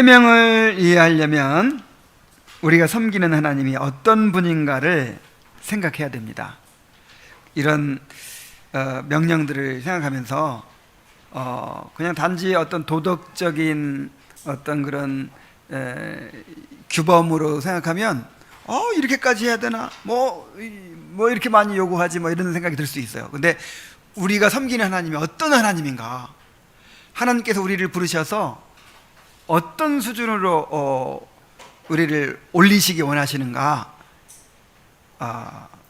십계명을 이해하려면 우리가 섬기는 하나님이 어떤 분인가를 생각해야 됩니다. 이런 명령들을 생각하면서 그냥 단지 어떤 도덕적인 어떤 그런 규범으로 생각하면 이렇게까지 해야 되나? 뭐 이렇게 많이 요구하지? 뭐 이런 생각이 들 수 있어요. 근데 우리가 섬기는 하나님이 어떤 하나님인가? 하나님께서 우리를 부르셔서 어떤 수준으로 우리를 올리시기 원하시는가?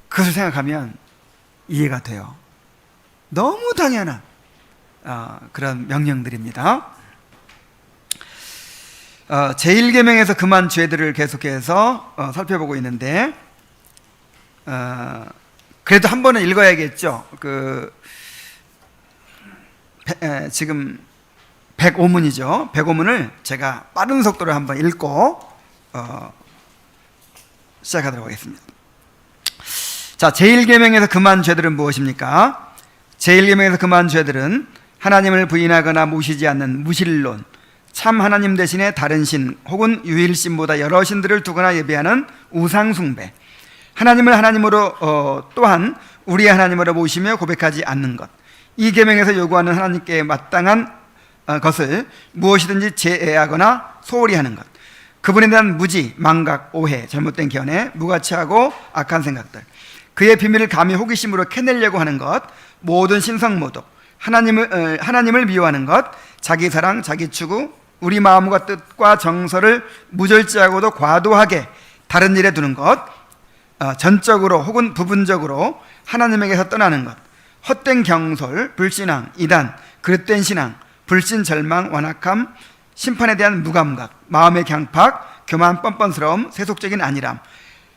그것을 생각하면 이해가 돼요. 너무 당연한 그런 명령들입니다. 제1계명에서 금한 죄들을 계속해서 살펴보고 있는데, 그래도 한 번은 읽어야겠죠. 지금 105문이죠. 105문을 제가 빠른 속도로 한번 읽고 시작하도록 하겠습니다. 자, 제1계명에서 금한 죄들은 무엇입니까? 제1계명에서 금한 죄들은 하나님을 부인하거나 모시지 않는 무신론, 참 하나님 대신에 다른 신 혹은 유일신보다 여러 신들을 두거나 예배하는 우상숭배, 하나님을 하나님으로 또한 우리의 하나님으로 모시며 고백하지 않는 것, 이 계명에서 요구하는 하나님께 마땅한 것을 무엇이든지 제애하거나 소홀히 하는 것, 그분에 대한 무지, 망각, 오해, 잘못된 견해, 무가치하고 악한 생각들, 그의 비밀을 감히 호기심으로 캐내려고 하는 것, 모든 신성모독, 하나님을 미워하는 것, 자기 사랑, 자기 추구, 우리 마음과 뜻과 정서를 무절제하고도 과도하게 다른 일에 두는 것, 전적으로 혹은 부분적으로 하나님에게서 떠나는 것, 헛된 경솔, 불신앙, 이단, 그릇된 신앙, 불신, 절망, 완악함, 심판에 대한 무감각, 마음의 강팍, 교만, 뻔뻔스러움, 세속적인 안일함,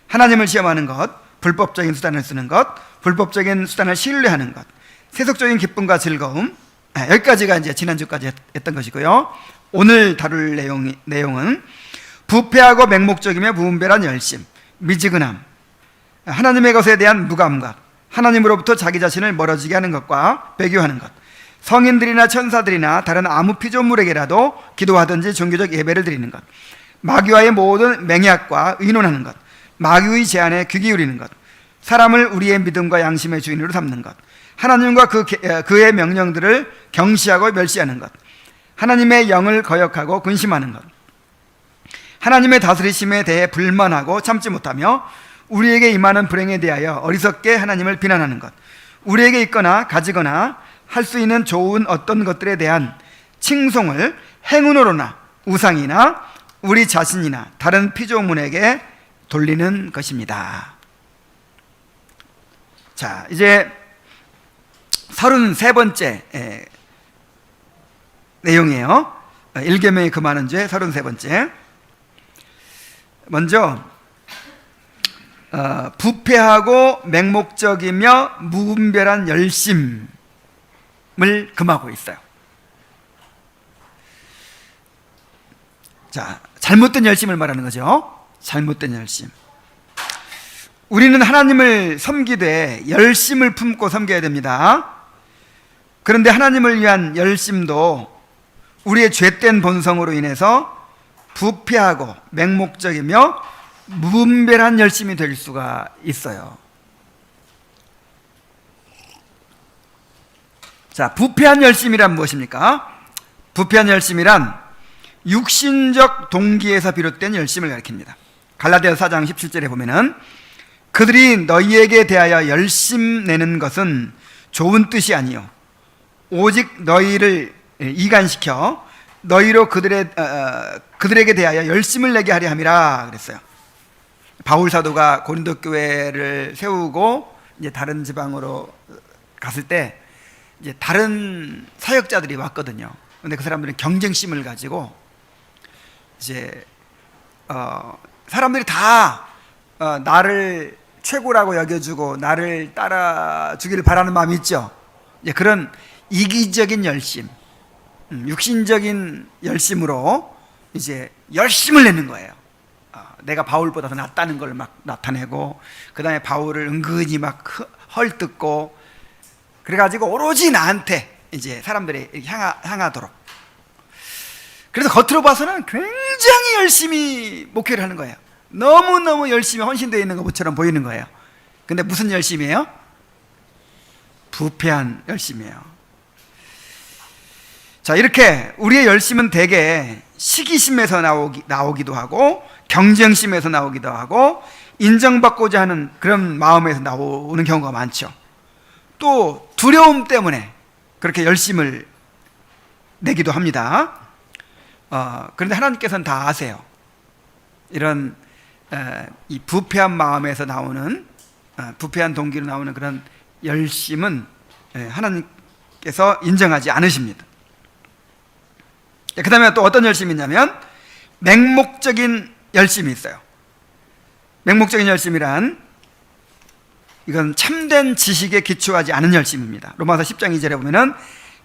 하나님을 시험하는 것, 불법적인 수단을 쓰는 것, 불법적인 수단을 신뢰하는 것, 세속적인 기쁨과 즐거움, 여기까지가 이제 지난주까지 했던 것이고요. 오늘 다룰 내용은 부패하고 맹목적이며 무분별한 열심, 미지근함, 하나님의 것에 대한 무감각, 하나님으로부터 자기 자신을 멀어지게 하는 것과 배교하는 것, 성인들이나 천사들이나 다른 아무 피조물에게라도 기도하든지 종교적 예배를 드리는 것, 마귀와의 모든 맹약과 의논하는 것, 마귀의 제안에 귀 기울이는 것, 사람을 우리의 믿음과 양심의 주인으로 삼는 것, 하나님과 그의 명령들을 경시하고 멸시하는 것, 하나님의 영을 거역하고 근심하는 것, 하나님의 다스리심에 대해 불만하고 참지 못하며 우리에게 임하는 불행에 대하여 어리석게 하나님을 비난하는 것, 우리에게 있거나 가지거나 할 수 있는 좋은 어떤 것들에 대한 칭송을 행운으로나 우상이나 우리 자신이나 다른 피조물에게 돌리는 것입니다. 자, 이제 33번째 내용이에요. 1계명의 금하는 죄 33번째. 먼저 부패하고 맹목적이며 무분별한 열심을 금하고 있어요. 자, 잘못된 열심을 말하는 거죠. 잘못된 열심. 우리는 하나님을 섬기되 열심을 품고 섬겨야 됩니다. 그런데 하나님을 위한 열심도 우리의 죄된 본성으로 인해서 부패하고 맹목적이며 무분별한 열심이 될 수가 있어요. 자, 부패한 열심이란 무엇입니까? 부패한 열심이란 육신적 동기에서 비롯된 열심을 가리킵니다. 갈라디아서 4장 17절에 보면은 그들이 너희에게 대하여 열심 내는 것은 좋은 뜻이 아니요 오직 너희를 이간시켜 너희로 그들에게 대하여 열심을 내게 하려 함이라 그랬어요. 바울 사도가 고린도 교회를 세우고 이제 다른 지방으로 갔을 때 이제 다른 사역자들이 왔거든요. 근데 그 사람들은 경쟁심을 가지고 이제 사람들이 다 나를 최고라고 여겨주고 나를 따라주기를 바라는 마음이 있죠. 이제 그런 이기적인 열심, 육신적인 열심으로 이제 열심을 내는 거예요. 내가 바울보다 더 낫다는 걸 막 나타내고, 그 다음에 바울을 은근히 막 헐뜯고, 그래가지고 오로지 나한테 이제 사람들이 향하도록. 그래서 겉으로 봐서는 굉장히 열심히 목회를 하는 거예요. 너무너무 열심히 헌신되어 있는 것처럼 보이는 거예요. 근데 무슨 열심이에요? 부패한 열심이에요. 자, 이렇게 우리의 열심은 대개 시기심에서 나오기도 하고, 경쟁심에서 나오기도 하고, 인정받고자 하는 그런 마음에서 나오는 경우가 많죠. 또 두려움 때문에 그렇게 열심을 내기도 합니다. 그런데 하나님께서는 다 아세요. 이런 이 부패한 마음에서 나오는, 부패한 동기로 나오는 그런 열심은 하나님께서 인정하지 않으십니다. 그 다음에 또 어떤 열심이 있냐면 맹목적인 열심이 있어요. 맹목적인 열심이란, 이건 참된 지식에 기초하지 않은 열심입니다. 로마서 10장 2절에 보면은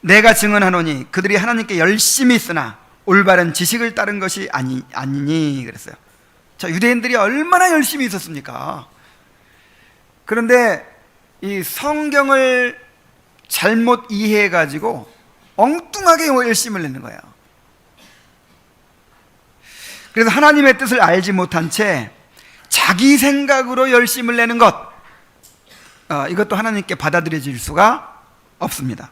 내가 증언하노니 그들이 하나님께 열심히 있으나 올바른 지식을 따른 것이 아니니 그랬어요. 자, 유대인들이 얼마나 열심히 있었습니까? 그런데 이 성경을 잘못 이해해가지고 엉뚱하게 열심을 내는 거예요. 그래서 하나님의 뜻을 알지 못한 채 자기 생각으로 열심을 내는 것, 이것도 하나님께 받아들여질 수가 없습니다.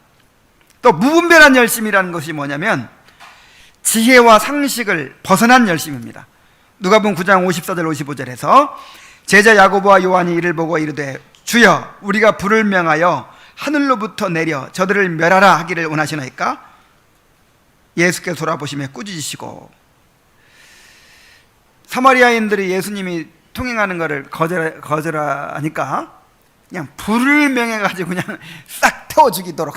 또 무분별한 열심이라는 것이 뭐냐면 지혜와 상식을 벗어난 열심입니다. 누가복음 9장 54절 55절에서 제자 야고보와 요한이 이를 보고 이르되 주여 우리가 불을 명하여 하늘로부터 내려 저들을 멸하라 하기를 원하시나이까? 예수께서 돌아보시며 꾸짖으시고, 사마리아인들이 예수님이 통행하는 것을 거절하니까 그냥 불을 명해가지고 그냥 싹 태워 죽이도록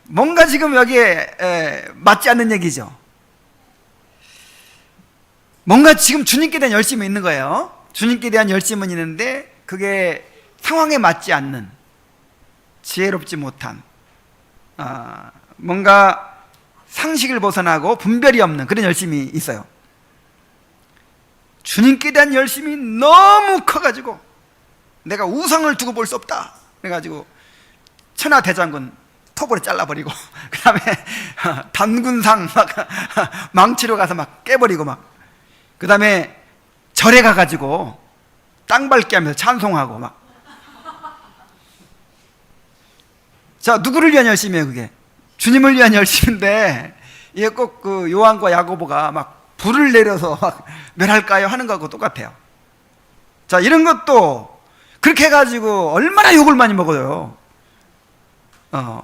뭔가 지금 여기에 맞지 않는 얘기죠. 뭔가 지금 주님께 대한 열심이 있는 거예요. 주님께 대한 열심은 있는데 그게 상황에 맞지 않는, 지혜롭지 못한, 뭔가 상식을 벗어나고 분별이 없는 그런 열심이 있어요. 주님께 대한 열심이 너무 커가지고 내가 우상을 두고 볼 수 없다 그래가지고 천하대장군 톱으로 잘라버리고 그 다음에 단군상 막 망치로 가서 막 깨버리고, 막 그 다음에 절에 가가지고 땅 밟기 하면서 찬송하고 막. 자, 누구를 위한 열심이에요? 그게 주님을 위한 열심인데, 이게 꼭 그 요한과 야고보가 막 불을 내려서 막 멸할까요 하는 거하고 똑같아요. 자, 이런 것도 그렇게 해가지고 얼마나 욕을 많이 먹어요.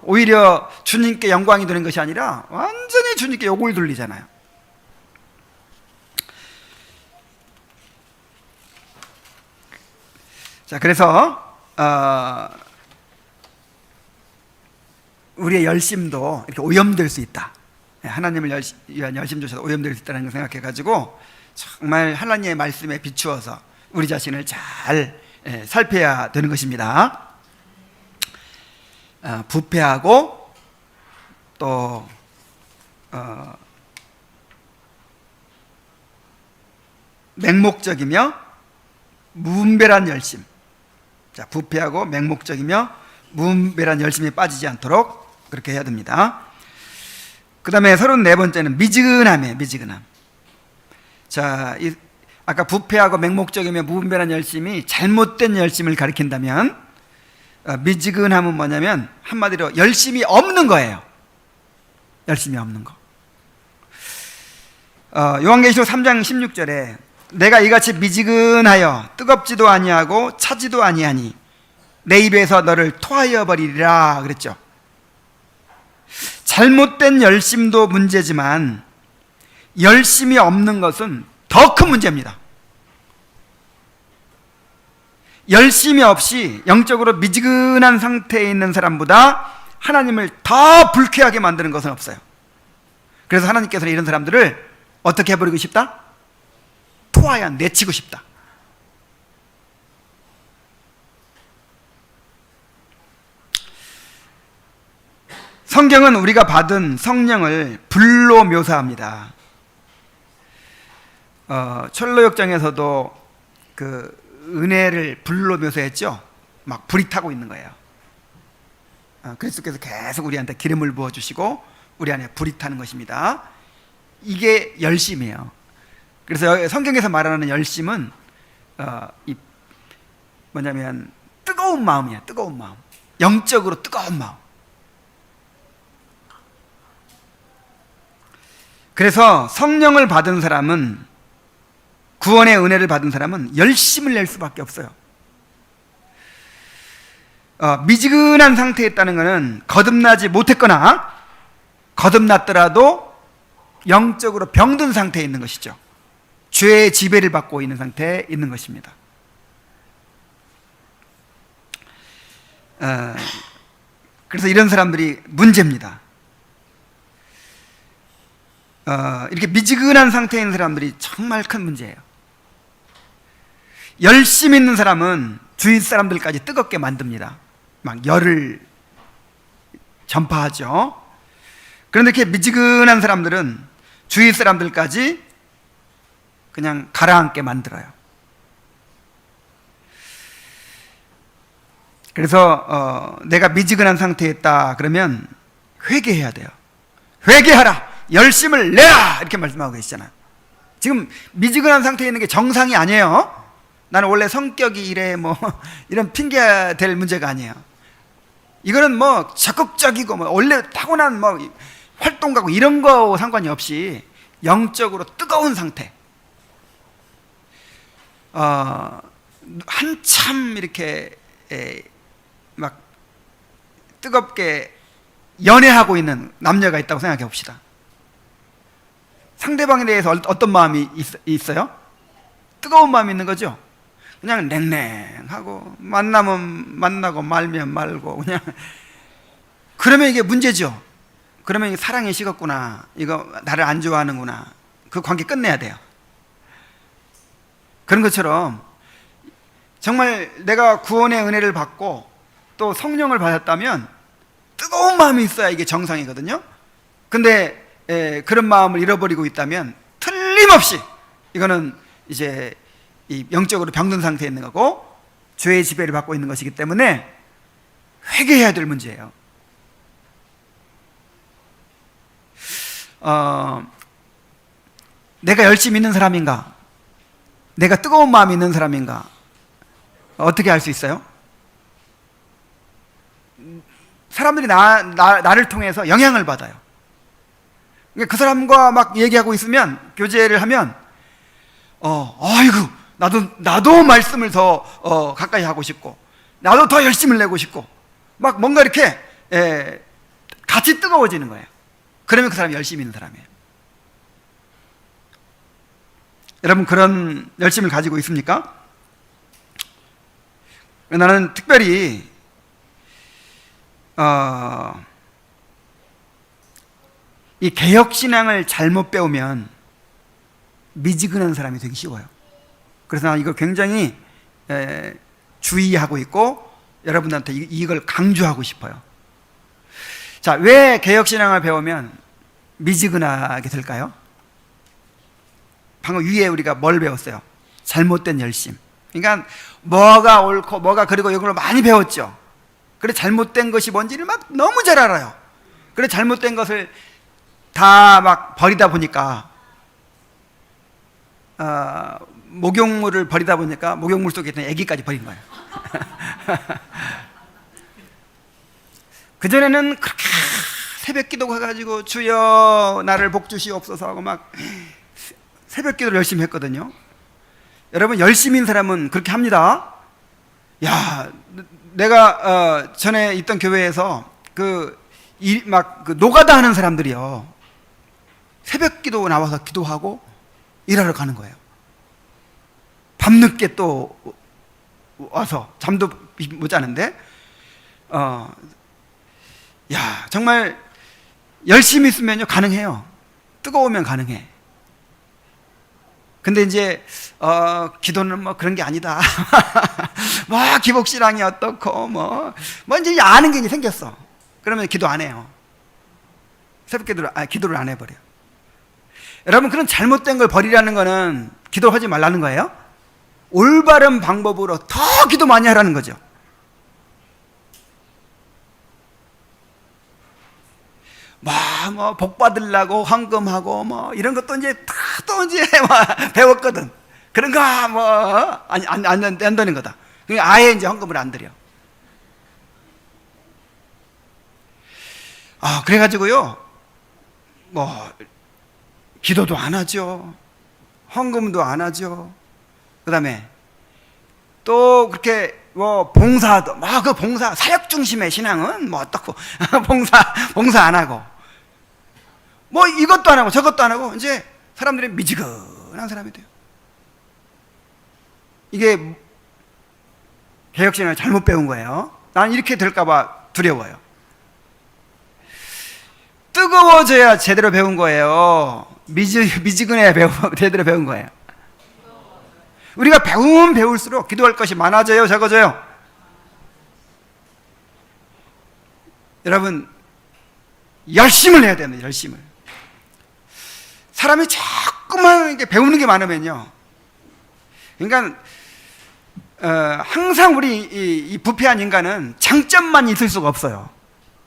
오히려 주님께 영광이 되는 것이 아니라 완전히 주님께 욕을 돌리잖아요. 자, 그래서 우리의 열심도 이렇게 오염될 수 있다. 하나님을 위한 열심조차도 오염될 수 있다는 걸 생각해가지고 정말 하나님의 말씀에 비추어서 우리 자신을 잘 살펴야 되는 것입니다. 부패하고 또 맹목적이며 무분별한 열심. 자, 부패하고 맹목적이며 무분별한 열심에 빠지지 않도록 그렇게 해야 됩니다. 그 다음에 34번째는 미지근함이에요. 미지근함. 자, 아까 부패하고 맹목적이며 무분별한 열심이 잘못된 열심을 가리킨다면, 미지근함은 뭐냐면 한마디로 열심이 없는 거예요. 열심이 없는 거. 요한계시록 3장 16절에 내가 이같이 미지근하여 뜨겁지도 아니하고 차지도 아니하니 내 입에서 너를 토하여 버리리라 그랬죠. 잘못된 열심도 문제지만 열심이 없는 것은 더 큰 문제입니다. 열심이 없이 영적으로 미지근한 상태에 있는 사람보다 하나님을 더 불쾌하게 만드는 것은 없어요. 그래서 하나님께서는 이런 사람들을 어떻게 해버리고 싶다? 토하여 내치고 싶다. 성경은 우리가 받은 성령을 불로 묘사합니다. 철로역정에서도 그 은혜를 불로 묘사했죠. 막 불이 타고 있는 거예요. 그리스도께서 계속 우리한테 기름을 부어주시고 우리 안에 불이 타는 것입니다. 이게 열심이에요. 그래서 성경에서 말하는 열심은 뭐냐면 뜨거운 마음이야. 뜨거운 마음, 영적으로 뜨거운 마음. 그래서 성령을 받은 사람은, 구원의 은혜를 받은 사람은 열심을 낼 수밖에 없어요. 미지근한 상태에 있다는 것은 거듭나지 못했거나 거듭났더라도 영적으로 병든 상태에 있는 것이죠. 죄의 지배를 받고 있는 상태에 있는 것입니다. 그래서 이런 사람들이 문제입니다. 이렇게 미지근한 상태에 있는 사람들이 정말 큰 문제예요. 열심 있는 사람은 주위 사람들까지 뜨겁게 만듭니다. 막 열을 전파하죠. 그런데 이렇게 미지근한 사람들은 주위 사람들까지 그냥 가라앉게 만들어요. 그래서 내가 미지근한 상태에 있다 그러면 회개해야 돼요. 회개하라, 열심을 내라, 이렇게 말씀하고 계시잖아요. 지금 미지근한 상태에 있는 게 정상이 아니에요. 나는 원래 성격이 이래, 뭐 이런 핑계 될 문제가 아니에요. 이거는 뭐 적극적이고 뭐 원래 타고난 뭐 활동가고 이런 거 상관이 없이 영적으로 뜨거운 상태. 한참 이렇게 막 뜨겁게 연애하고 있는 남녀가 있다고 생각해 봅시다. 상대방에 대해서 어떤 마음이 있어요? 뜨거운 마음이 있는 거죠. 그냥 냉랭하고 만나면 만나고 말면 말고 그냥. 그러면 이게 문제죠. 그러면 이게 사랑이 식었구나, 이거 나를 안 좋아하는구나, 그 관계 끝내야 돼요. 그런 것처럼 정말 내가 구원의 은혜를 받고 또 성령을 받았다면 뜨거운 마음이 있어야 이게 정상이거든요. 근데 그런 마음을 잃어버리고 있다면 틀림없이 이거는 이제 이 영적으로 병든 상태에 있는 거고 죄의 지배를 받고 있는 것이기 때문에 회개해야 될 문제예요. 내가 열심히 있는 사람인가, 내가 뜨거운 마음이 있는 사람인가, 어떻게 알 수 있어요? 사람들이 나를 통해서 영향을 받아요. 그 사람과 막 얘기하고 있으면, 교제를 하면 아이고 나도 말씀을 더 가까이 하고 싶고, 나도 더 열심을 내고 싶고, 막 뭔가 이렇게 같이 뜨거워지는 거예요. 그러면 그 사람이 열심히 있는 사람이에요. 여러분, 그런 열심을 가지고 있습니까? 나는 특별히 이 개혁신앙을 잘못 배우면 미지근한 사람이 되기 쉬워요. 그래서 나는 이걸 굉장히 주의하고 있고 여러분들한테 이걸 강조하고 싶어요. 자, 왜 개혁신앙을 배우면 미지근하게 될까요? 방금 위에 우리가 뭘 배웠어요? 잘못된 열심. 그러니까 뭐가 옳고 뭐가 그리고 이걸 많이 배웠죠. 그래, 잘못된 것이 뭔지를 막 너무 잘 알아요. 그래, 잘못된 것을 다 막 버리다 보니까 목욕물을 버리다 보니까 목욕물 속에 있던 애기까지 버린 거예요. 그전에는 그렇게 새벽 기도 가가지고 주여 나를 복주시옵소서 하고 막 새벽 기도를 열심히 했거든요. 여러분, 열심히 있는 사람은 그렇게 합니다. 야, 내가 전에 있던 교회에서 그 노가다 하는 사람들이요, 새벽 기도 나와서 기도하고 일하러 가는 거예요. 밤늦게 또 와서 잠도 못 자는데 야, 정말 열심히 있으면요 가능해요. 뜨거우면 가능해. 근데 이제 기도는 뭐 그런 게 아니다. 뭐 기복신앙이 어떻고 뭐 이제 아는 게 이제 생겼어. 그러면 기도 안 해요. 새벽 기도를 안 해버려. 여러분, 그런 잘못된 걸 버리라는 거는 기도하지 말라는 거예요. 올바른 방법으로 더 기도 많이 하라는 거죠. 막 뭐 복 받으려고 헌금하고 뭐 이런 것도 이제 다 또 이제 뭐 배웠거든. 그런 거 뭐 안 되는 거다. 그러니까 아예 이제 헌금을 안 드려. 그래가지고요, 뭐 기도도 안 하죠. 헌금도 안 하죠. 그 다음에 또 그렇게 뭐 봉사도 그 봉사 사역 중심의 신앙은 뭐 어떻고 봉사 안 하고 뭐 이것도 안 하고 저것도 안 하고 이제 사람들이 미지근한 사람이 돼요. 이게 개혁신앙을 잘못 배운 거예요. 난 이렇게 될까봐 두려워요. 뜨거워져야 제대로 배운 거예요. 미지근해야 제대로 배운 거예요. 우리가 배우면 배울수록 기도할 것이 많아져요, 적어져요? 여러분, 열심을 해야 됩니다. 열심을. 사람이 자꾸만 이렇게 배우는 게 많으면요, 그러니까 항상 우리 이 부패한 인간은 장점만 있을 수가 없어요.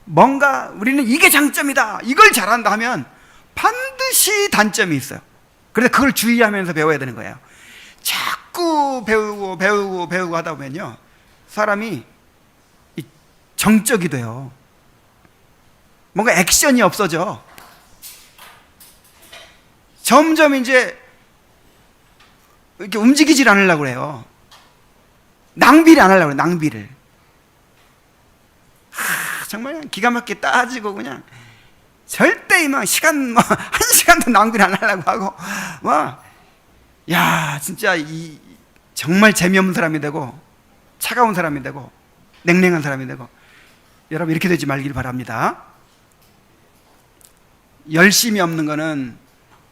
뭔가 우리는 이게 장점이다, 이걸 잘한다 하면 반드시 단점이 있어요. 그래서 그걸 주의하면서 배워야 되는 거예요. 자꾸 배우고 하다 보면요, 사람이 정적이 돼요. 뭔가 액션이 없어져. 점점 이제 이렇게 움직이질 않으려고 그래요. 낭비를 안 하려고 그래요. 낭비를. 정말 그냥 기가 막히게 따지고 그냥 절대 막 시간 한 시간도 낭비를 안 하려고 하고 진짜 정말 재미없는 사람이 되고 차가운 사람이 되고 냉랭한 사람이 되고, 여러분 이렇게 되지 말길 바랍니다. 열심이 없는 거는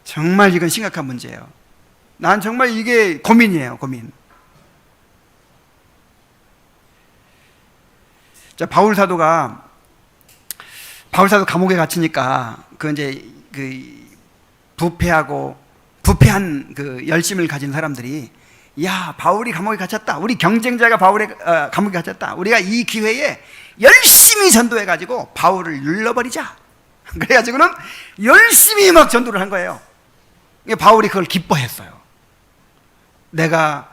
정말 이건 심각한 문제예요. 난 정말 이게 고민이에요, 고민. 자, 바울 사도 감옥에 gat으니까 부패한 그 열심을 가진 사람들이, 야, 바울이 감옥에 갇혔다. 우리 경쟁자가 감옥에 갇혔다. 우리가 이 기회에 열심히 전도해가지고 바울을 눌러버리자. 그래가지고는 열심히 막 전도를 한 거예요. 바울이 그걸 기뻐했어요. 내가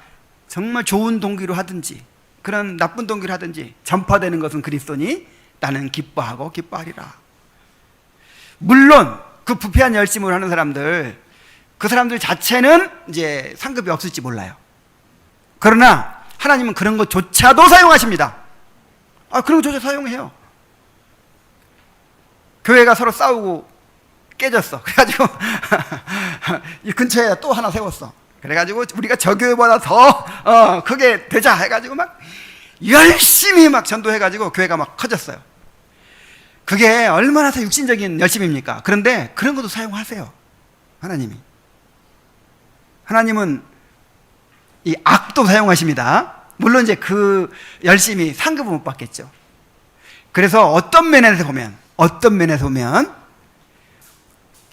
정말 좋은 동기로 하든지 그런 나쁜 동기로 하든지 전파되는 것은 그리스도니 나는 기뻐하리라. 물론 그 부패한 열심을 하는 사람들, 그 사람들 자체는 이제 상급이 없을지 몰라요. 그러나 하나님은 그런 것조차도 사용하십니다. 그런 것조차 사용해요. 교회가 서로 싸우고 깨졌어. 그래가지고 이 근처에 또 하나 세웠어. 그래가지고 우리가 저 교회보다 더 크게 되자 해가지고 막 열심히 막 전도해가지고 교회가 막 커졌어요. 그게 얼마나 더 육신적인 열심입니까? 그런데 그런 것도 사용하세요, 하나님이. 하나님은 이 악도 사용하십니다. 물론 이제 그 열심히 상급은 못 받겠죠. 그래서 어떤 면에서 보면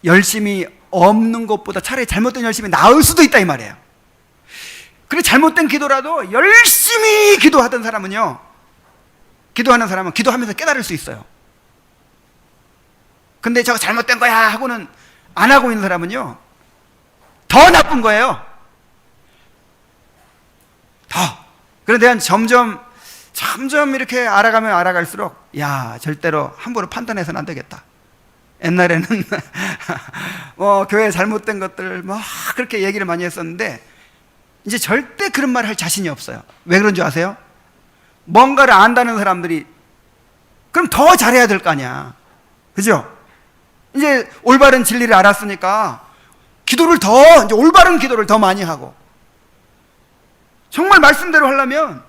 열심이 없는 것보다 차라리 잘못된 열심이 나을 수도 있다, 이 말이에요. 그래, 잘못된 기도라도 열심히 기도하는 사람은 기도하면서 깨달을 수 있어요. 근데 저거 잘못된 거야 하고는 안 하고 있는 사람은요, 더 나쁜 거예요. 그런데 점점 이렇게 알아가면 알아갈수록, 절대로 함부로 판단해서는 안 되겠다. 옛날에는 교회 잘못된 것들 그렇게 얘기를 많이 했었는데, 이제 절대 그런 말을 할 자신이 없어요. 왜 그런 줄 아세요? 뭔가를 안다는 사람들이 그럼 더 잘해야 될 거 아니야, 그죠? 이제 올바른 진리를 알았으니까 이제 올바른 기도를 더 많이 하고, 정말 말씀대로 하려면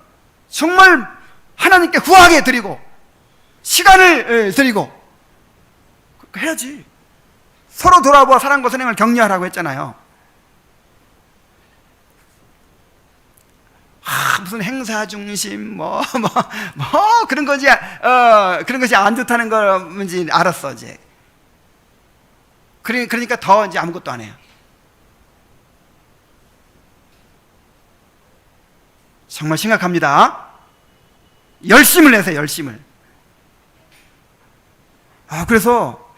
정말 하나님께 후하게 드리고 시간을 드리고 해야지. 서로 돌아보아 사랑과 선행을 격려하라고 했잖아요. 무슨 행사 중심 그런 거지, 그런 것이 안 좋다는 건지 알았어 이제. 그러니까 더 이제 아무것도 안 해요. 정말 심각합니다. 열심을 내세요, 열심을. 그래서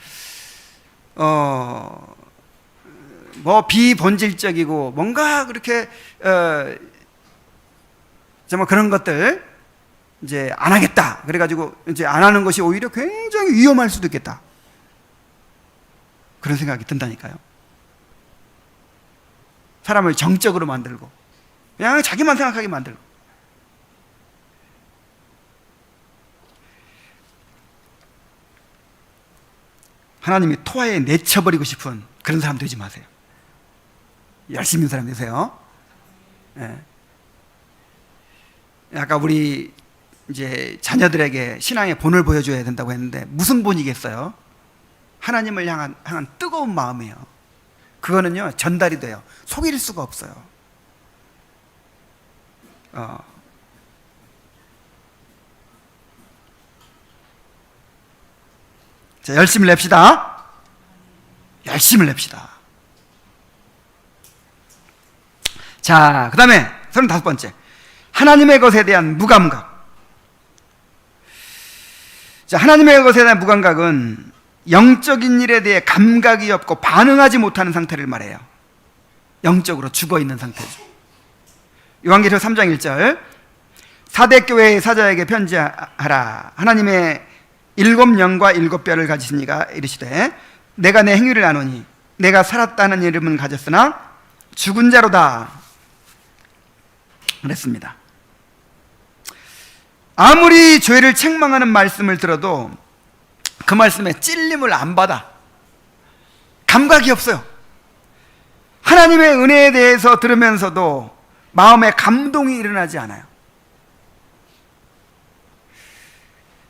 뭐 비본질적이고 뭔가 그렇게 정말 그런 것들 이제 안 하겠다. 그래가지고 이제 안 하는 것이 오히려 굉장히 위험할 수도 있겠다. 그런 생각이 든다니까요. 사람을 정적으로 만들고 그냥 자기만 생각하게 만들고. 하나님이 토하에 내쳐버리고 싶은 그런 사람 되지 마세요. 열심히 있는 사람 되세요. 예. 아까 우리 이제 자녀들에게 신앙의 본을 보여줘야 된다고 했는데 무슨 본이겠어요? 하나님을 향한 뜨거운 마음이에요. 그거는요 전달이 돼요. 속일 수가 없어요. 자, 열심히 냅시다. 열심히 냅시다. 자, 그 다음에 35번째, 하나님의 것에 대한 무감각. 자, 하나님의 것에 대한 무감각은 영적인 일에 대해 감각이 없고 반응하지 못하는 상태를 말해요. 영적으로 죽어있는 상태죠. 요한계시록 3장 1절, 사대교회의 사자에게 편지하라. 하나님의 7영과 7뼈를 가지신 이가 이르시되 내가 내 행위를 아노니 내가 살았다는 이름은 가졌으나 죽은 자로다 그랬습니다. 아무리 죄를 책망하는 말씀을 들어도 그 말씀에 찔림을 안 받아. 감각이 없어요. 하나님의 은혜에 대해서 들으면서도 마음에 감동이 일어나지 않아요.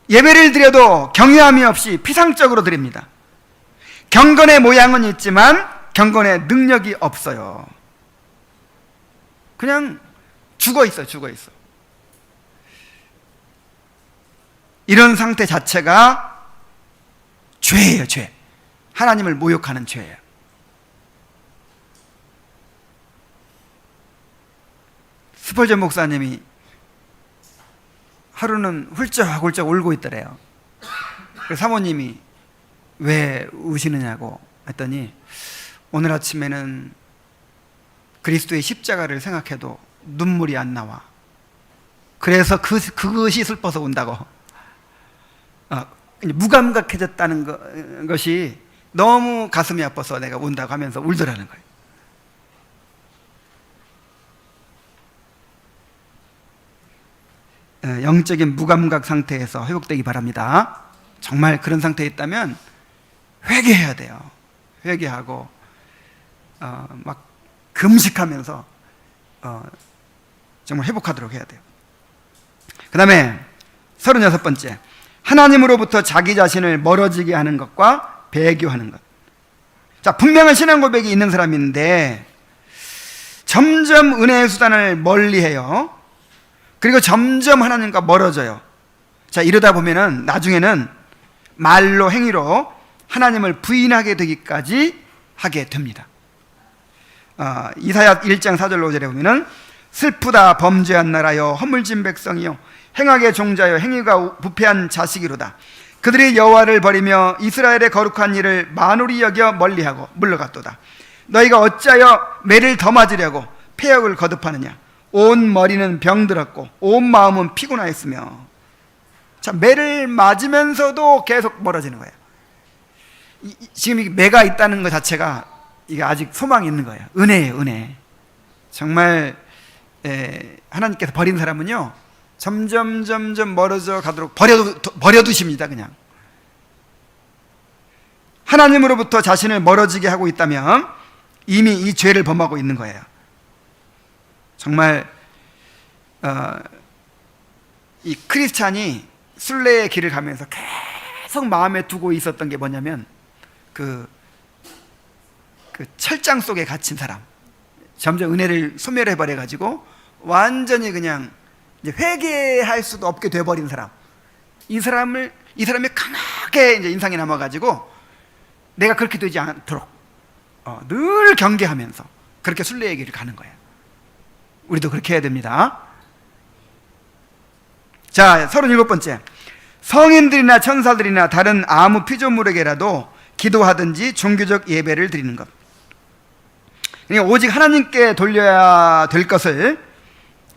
예배를 드려도 경외함이 없이 피상적으로 드립니다. 경건의 모양은 있지만 경건의 능력이 없어요. 그냥 죽어있어요. 죽어있어. 이런 상태 자체가 죄예요. 죄. 하나님을 모욕하는 죄예요. 스펄전 목사님이 하루는 훌쩍훌쩍 울고 있더래요. 그래서 사모님이 왜 우시느냐고 했더니 오늘 아침에는 그리스도의 십자가를 생각해도 눈물이 안 나와. 그래서 그것이 슬퍼서 운다고. 무감각해졌다는 것이 너무 가슴이 아파서 내가 운다고 하면서 울더라는 거예요. 영적인 무감각 상태에서 회복되기 바랍니다. 정말 그런 상태에 있다면 회개해야 돼요. 회개하고 막 금식하면서 정말 회복하도록 해야 돼요. 그 다음에 36번째, 하나님으로부터 자기 자신을 멀어지게 하는 것과 배교하는 것. 자, 분명한 신앙 고백이 있는 사람인데 점점 은혜의 수단을 멀리해요. 그리고 점점 하나님과 멀어져요. 자, 이러다 보면은 나중에는 말로 행위로 하나님을 부인하게 되기까지 하게 됩니다. 이사야 1장 4절로 5절에 보면은 슬프다 범죄한 나라여 허물진 백성이요 행악의 종자여 행위가 부패한 자식이로다. 그들이 여호와를 버리며 이스라엘의 거룩한 일을 만홀히 여겨 멀리하고 물러갔도다. 너희가 어찌하여 매를 더 맞으려고 폐역을 거듭하느냐. 온 머리는 병들었고 온 마음은 피곤하였으며. 자, 매를 맞으면서도 계속 멀어지는 거예요. 지금 이 매가 있다는 것 자체가 이게 아직 소망이 있는 거예요. 은혜예요, 은혜. 정말 하나님께서 버린 사람은요 점점 멀어져 가도록 버려두십니다. 그냥 하나님으로부터 자신을 멀어지게 하고 있다면 이미 이 죄를 범하고 있는 거예요. 정말 이 크리스찬이 순례의 길을 가면서 계속 마음에 두고 있었던 게 뭐냐면 그 철장 속에 갇힌 사람, 점점 은혜를 소멸해 버려 가지고 완전히 그냥 이제 회개할 수도 없게 돼버린 사람. 이 사람이 강하게 이제 인상이 남아 가지고 내가 그렇게 되지 않도록 늘 경계하면서 그렇게 순례의 길을 가는 거예요. 우리도 그렇게 해야 됩니다. 자, 37번째, 성인들이나 천사들이나 다른 아무 피조물에게라도 기도하든지 종교적 예배를 드리는 것. 그러니까 오직 하나님께 돌려야 될 것을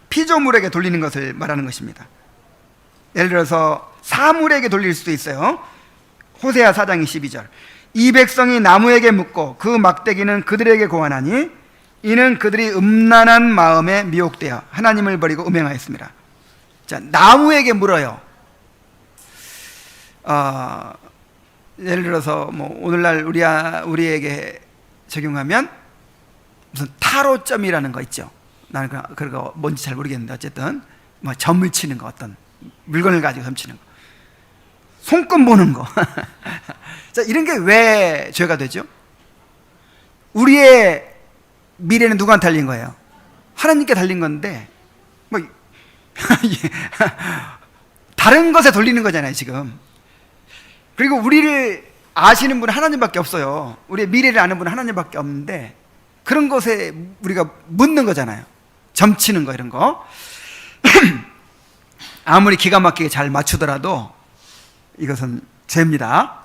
피조물에게 돌리는 것을 말하는 것입니다. 예를 들어서 사물에게 돌릴 수도 있어요. 호세아 4장 22절. 이 백성이 나무에게 묻고 그 막대기는 그들에게 고하나니 이는 그들이 음란한 마음에 미혹되어 하나님을 버리고 음행하였습니다. 자, 나무에게 물어요. 예를 들어서 뭐 오늘날 우리에게 적용하면 무슨 타로점이라는 거 있죠. 나는 그거 뭔지 잘 모르겠는데 어쨌든 뭐 점을 치는 거, 어떤 물건을 가지고 점 치는 거, 손금 보는 거. 자, 이런 게 왜 죄가 되죠? 우리의 미래는 누구한테 달린 거예요? 하나님께 달린 건데 뭐 다른 것에 돌리는 거잖아요 지금. 그리고 우리를 아시는 분은 하나님밖에 없어요. 우리의 미래를 아는 분은 하나님밖에 없는데 그런 것에 우리가 묻는 거잖아요. 점치는 거, 이런 거. 아무리 기가 막히게 잘 맞추더라도 이것은 죄입니다.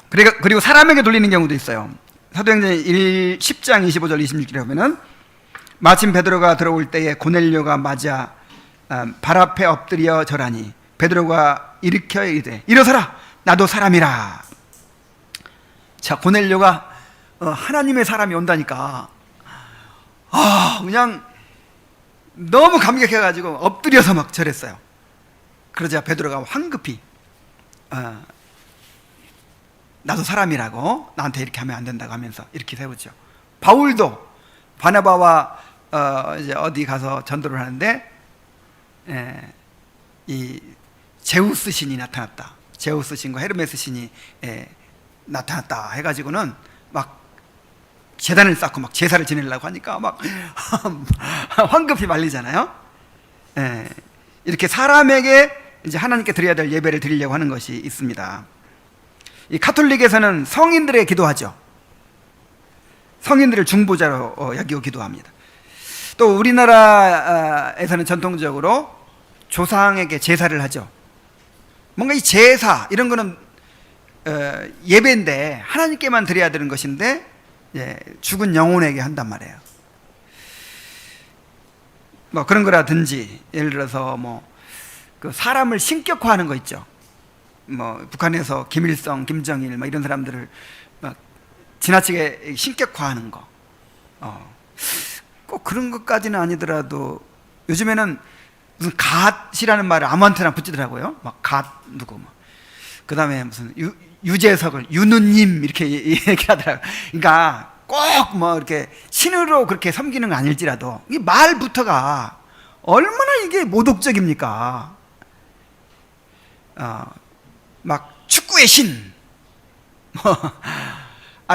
그리고 사람에게 돌리는 경우도 있어요. 사도행전 10장 25절 26절에 보면은 마침 베드로가 들어올 때에 고넬료가 맞아 발 앞에 엎드려 절하니 베드로가 일으켜 이르되 일어서라, 나도 사람이라. 자, 고넬료가 하나님의 사람이 온다니까 그냥 너무 감격해가지고 엎드려서 막 절했어요. 그러자 베드로가 황급히 나도 사람이라고, 나한테 이렇게 하면 안 된다고 하면서 이렇게 세우죠. 바울도 바나바와 이제 어디 가서 전도를 하는데 이 제우스 신이 나타났다, 제우스 신과 헤르메스 신이 나타났다 해가지고는 막 제단을 쌓고 막 제사를 지내려고 하니까 막 황급히 말리잖아요. 이렇게 사람에게 이제 하나님께 드려야 될 예배를 드리려고 하는 것이 있습니다. 이 가톨릭에서는 성인들에게 기도하죠. 성인들을 중보자로 여기고 기도합니다. 또 우리나라에서는 전통적으로 조상에게 제사를 하죠. 뭔가 이 제사 이런 거는 예배인데 하나님께만 드려야 되는 것인데 죽은 영혼에게 한단 말이에요. 뭐 그런 거라든지, 예를 들어서 뭐 그 사람을 신격화하는 거 있죠. 뭐 북한에서 김일성, 김정일 뭐 이런 사람들을 막 지나치게 신격화하는 거. 꼭 그런 것까지는 아니더라도 요즘에는 무슨 갓이라는 말을 아무한테나 붙이더라고요. 막 갓 누구 뭐. 그다음에 무슨 유재석을 유누님 이렇게 얘기하더라고요. 그러니까 꼭 뭐 이렇게 신으로 그렇게 섬기는 건 아닐지라도 이 말부터가 얼마나 이게 모독적입니까? 막 축구의 신,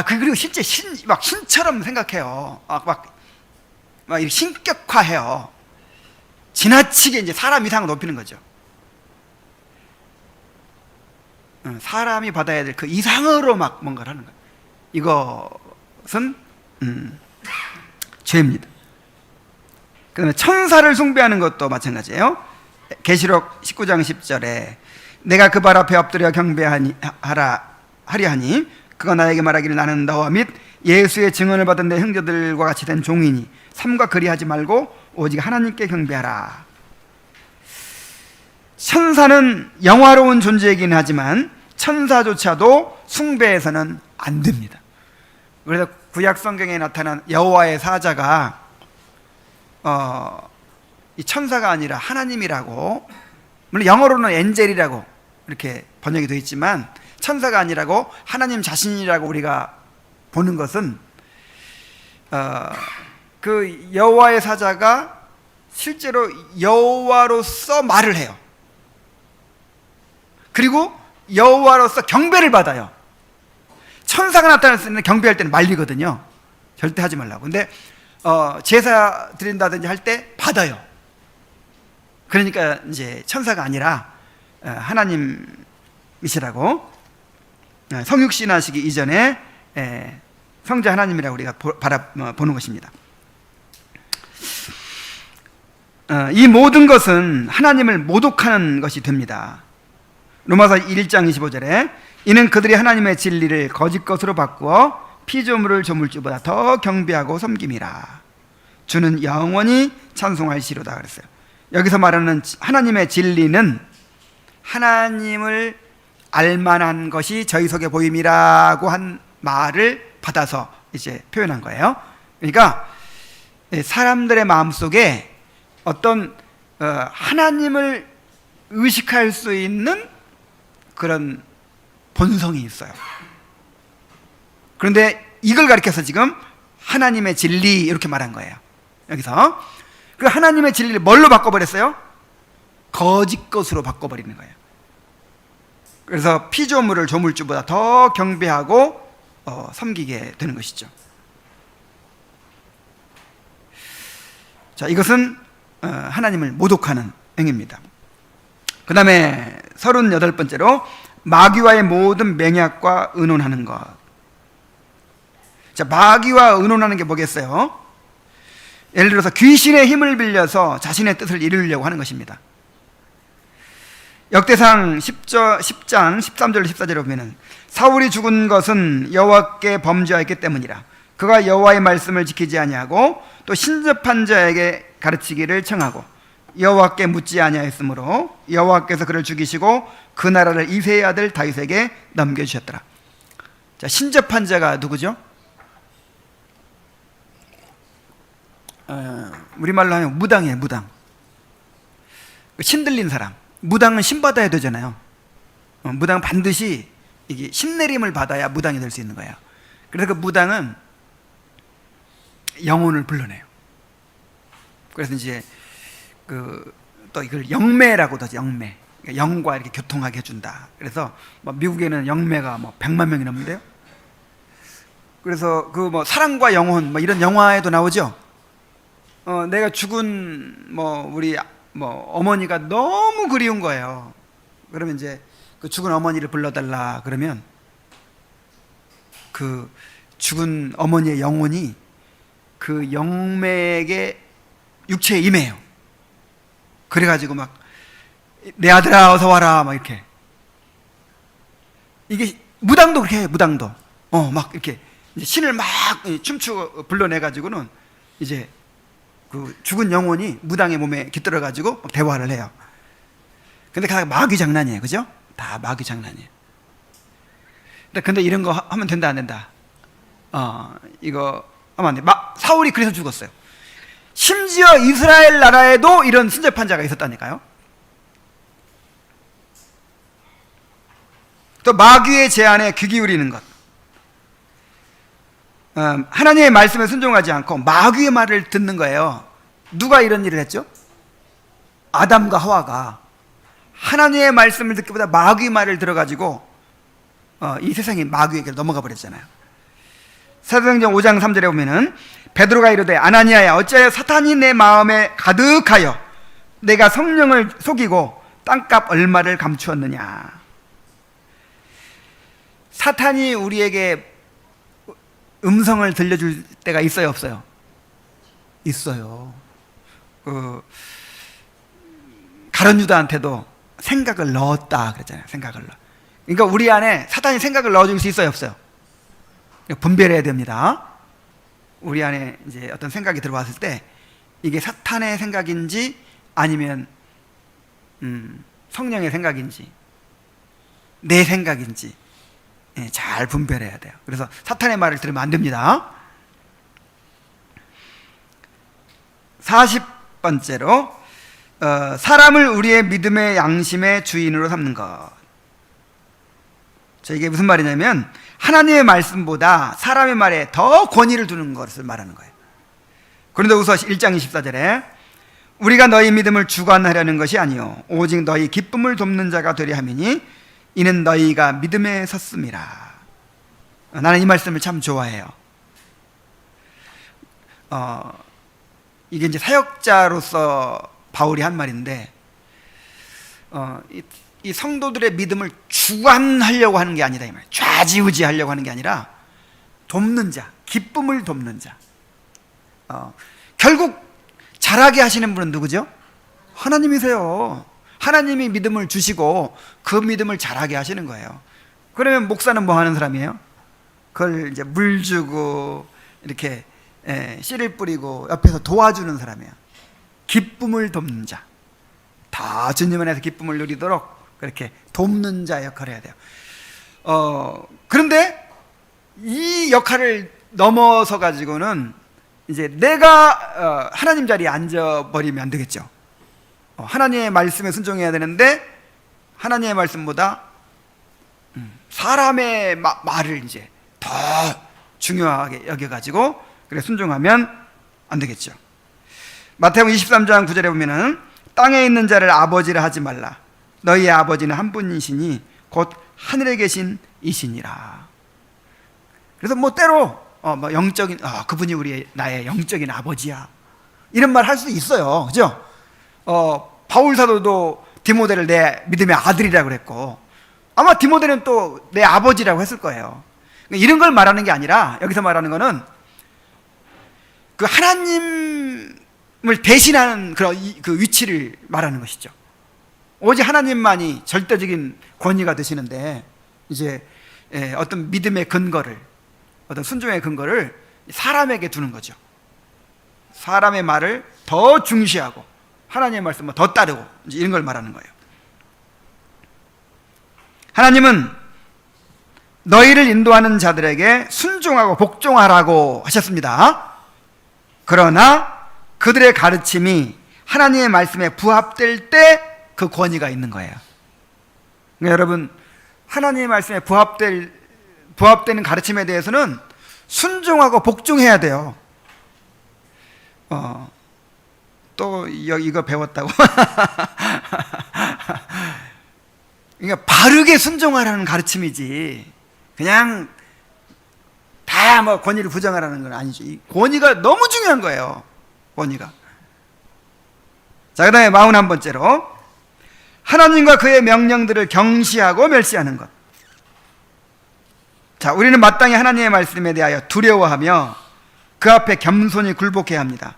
그리고 실제 막 신처럼 생각해요. 막 이렇게 신격화해요. 지나치게 이제 사람 이상을 높이는 거죠. 사람이 받아야 될 그 이상으로 막 뭔가를 하는 거예요. 이것은 죄입니다. 그다음에 천사를 숭배하는 것도 마찬가지예요. 계시록 19장 10절에 내가 그 발 앞에 엎드려 경배하려 하니 그가 나에게 말하기를 나는 너와 및 예수의 증언을 받은 내 형제들과 같이 된 종이니 삼가 그리하지 말고 오직 하나님께 경배하라. 천사는 영화로운 존재이긴 하지만 천사조차도 숭배해서는 안 됩니다. 그래서 구약 성경에 나타난 여호와의 사자가 이 천사가 아니라 하나님이라고, 물론 영어로는 엔젤이라고 이렇게 번역이 되어 있지만 천사가 아니라고 하나님 자신이라고 우리가 보는 것은 그 여호와의 사자가 실제로 여호와로서 말을 해요. 그리고 여호와로서 경배를 받아요. 천사가 나타났을 때는 경배할 때는 말리거든요. 절대 하지 말라고. 근데 제사 드린다든지 할 때 받아요. 그러니까 이제 천사가 아니라 하나님이시라고, 성육신 하시기 이전에 성자 하나님이라고 우리가 보는 것입니다. 이 모든 것은 하나님을 모독하는 것이 됩니다. 로마서 1장 25절에 이는 그들이 하나님의 진리를 거짓 것으로 바꾸어 피조물을 조물주보다 더 경배하고 섬김이라. 주는 영원히 찬송할시로다 그랬어요. 여기서 말하는 하나님의 진리는 하나님을 알만한 것이 저희 속에 보임이라고 한 말을 받아서 이제 표현한 거예요. 그러니까 사람들의 마음속에 어떤 하나님을 의식할 수 있는 그런 본성이 있어요. 그런데 이걸 가리켜서 지금 하나님의 진리 이렇게 말한 거예요. 여기서 그 하나님의 진리를 뭘로 바꿔버렸어요? 거짓 것으로 바꿔버리는 거예요. 그래서 피조물을 조물주보다 더 경배하고 섬기게 되는 것이죠. 자, 이것은 하나님을 모독하는 행위입니다. 그 다음에 38번째로 마귀와의 모든 맹약과 의논하는 것. 자, 마귀와 의논하는 게 뭐겠어요? 예를 들어서 귀신의 힘을 빌려서 자신의 뜻을 이루려고 하는 것입니다. 역대상 10장 13절 14절에 보면 사울이 죽은 것은 여호와께 범죄하였기 때문이라. 그가 여호와의 말씀을 지키지 아니하고 또 신접한 자에게 가르치기를 청하고 여호와께 묻지 아니하였으므로 여호와께서 그를 죽이시고 그 나라를 이새의 아들 다윗에게 넘겨주셨더라. 자, 신접한 자가 누구죠? 우리말로 하면 무당이에요. 무당. 신들린 사람. 무당은 신받아야 되잖아요. 무당은 반드시 이게 신내림을 받아야 무당이 될 수 있는 거예요. 그래서 그 무당은 영혼을 불러내요. 그래서 이제 또 이걸 영매라고도 하죠. 영매. 그러니까 영과 이렇게 교통하게 해준다. 그래서 미국에는 영매가 100만 명이 넘는데요. 그래서 사랑과 영혼 이런 영화에도 나오죠. 내가 죽은 우리 어머니가 너무 그리운 거예요. 그러면 이제 그 죽은 어머니를 불러달라 그러면 그 죽은 어머니의 영혼이 그 영매에게 육체에 임해요. 그래가지고 내 아들아 어서 와라 이렇게. 이게 무당도 그렇게 해요. 무당도 이렇게 이제 신을 춤추고 불러내가지고는 이제 그 죽은 영혼이 무당의 몸에 깃들어가지고 대화를 해요. 근데 다 마귀 장난이에요. 그죠? 다 마귀 장난이에요. 근데 이런 거 하면 된다 안 된다? 이거 하면 안 돼. 사울이 그래서 죽었어요. 심지어 이스라엘 나라에도 이런 신접한 자가 있었다니까요. 또 마귀의 제안에 귀 기울이는 것. 하나님의 말씀에 순종하지 않고 마귀의 말을 듣는 거예요. 누가 이런 일을 했죠? 아담과 하와가 하나님의 말씀을 듣기보다 마귀의 말을 들어가지고 이 세상이 마귀에게 넘어가 버렸잖아요. 사도행전 5장 3절에 보면은 베드로가 이르되 아나니아야 어찌하여 사탄이 내 마음에 가득하여 내가 성령을 속이고 땅값 얼마를 감추었느냐. 사탄이 우리에게 음성을 들려줄 때가 있어요, 없어요? 있어요. 가룟 유다한테도 생각을 넣었다 그랬잖아요. 생각을 넣어. 그러니까 우리 안에 사탄이 생각을 넣어줄 수 있어요, 없어요? 분별해야 됩니다. 우리 안에 이제 어떤 생각이 들어왔을 때 이게 사탄의 생각인지 아니면 성령의 생각인지 내 생각인지 잘 분별해야 돼요. 그래서 사탄의 말을 들으면 안 됩니다. 40번째로 사람을 우리의 믿음의 양심의 주인으로 삼는 것. 이게 무슨 말이냐면 하나님의 말씀보다 사람의 말에 더 권위를 두는 것을 말하는 거예요. 고린도후서 1장 24절에 우리가 너희 믿음을 주관하려는 것이 아니요 오직 너희 기쁨을 돕는 자가 되려 함이니 이는 너희가 믿음에 섰음이라. 나는 이 말씀을 참 좋아해요. 이게 이제 사역자로서 바울이 한 말인데 이 성도들의 믿음을 주관하려고 하는 게 아니다 이 말이에요. 좌지우지하려고 하는 게 아니라 돕는 자, 기쁨을 돕는 자. 결국 잘하게 하시는 분은 누구죠? 하나님이세요. 하나님이 믿음을 주시고 그 믿음을 자라게 하시는 거예요. 그러면 목사는 뭐 하는 사람이에요? 그걸 이제 물 주고 이렇게 씨를 뿌리고 옆에서 도와주는 사람이에요. 기쁨을 돕는 자, 다 주님 안에서 기쁨을 누리도록 그렇게 돕는 자 역할을 해야 돼요. 그런데 이 역할을 넘어서 가지고는 이제 내가 하나님 자리에 앉아버리면 안 되겠죠. 하나님의 말씀에 순종해야 되는데 하나님의 말씀보다 사람의 말을 이제 더 중요하게 여겨가지고 그래 순종하면 안 되겠죠. 마태복음 23장 9절에 보면은 땅에 있는 자를 아버지라 하지 말라. 너희의 아버지는 한 분이시니 곧 하늘에 계신 이시니라. 그래서 뭐 때로 뭐 영적인 그분이 나의 영적인 아버지야 이런 말 할 수 있어요. 그죠? 바울 사도도 디모데를 내 믿음의 아들이라고 그랬고 아마 디모데는 또 내 아버지라고 했을 거예요. 이런 걸 말하는 게 아니라 여기서 말하는 거는 그 하나님을 대신하는 그 위치를 말하는 것이죠. 오직 하나님만이 절대적인 권위가 되시는데 이제 어떤 믿음의 근거를, 어떤 순종의 근거를 사람에게 두는 거죠. 사람의 말을 더 중시하고 하나님의 말씀을 더 따르고 이제 이런 걸 말하는 거예요. 하나님은 너희를 인도하는 자들에게 순종하고 복종하라고 하셨습니다. 그러나 그들의 가르침이 하나님의 말씀에 부합될 때 그 권위가 있는 거예요. 그러니까 여러분, 하나님의 말씀에 부합되는 가르침에 대해서는 순종하고 복종해야 돼요. 또 이거 배웠다고. 그러니까 바르게 순종하라는 가르침이지 그냥 다 뭐 권위를 부정하라는 건 아니죠. 이 권위가 너무 중요한 거예요. 권위가. 자, 그 다음에 41번째로 하나님과 그의 명령들을 경시하고 멸시하는 것. 자, 우리는 마땅히 하나님의 말씀에 대하여 두려워하며 그 앞에 겸손히 굴복해야 합니다.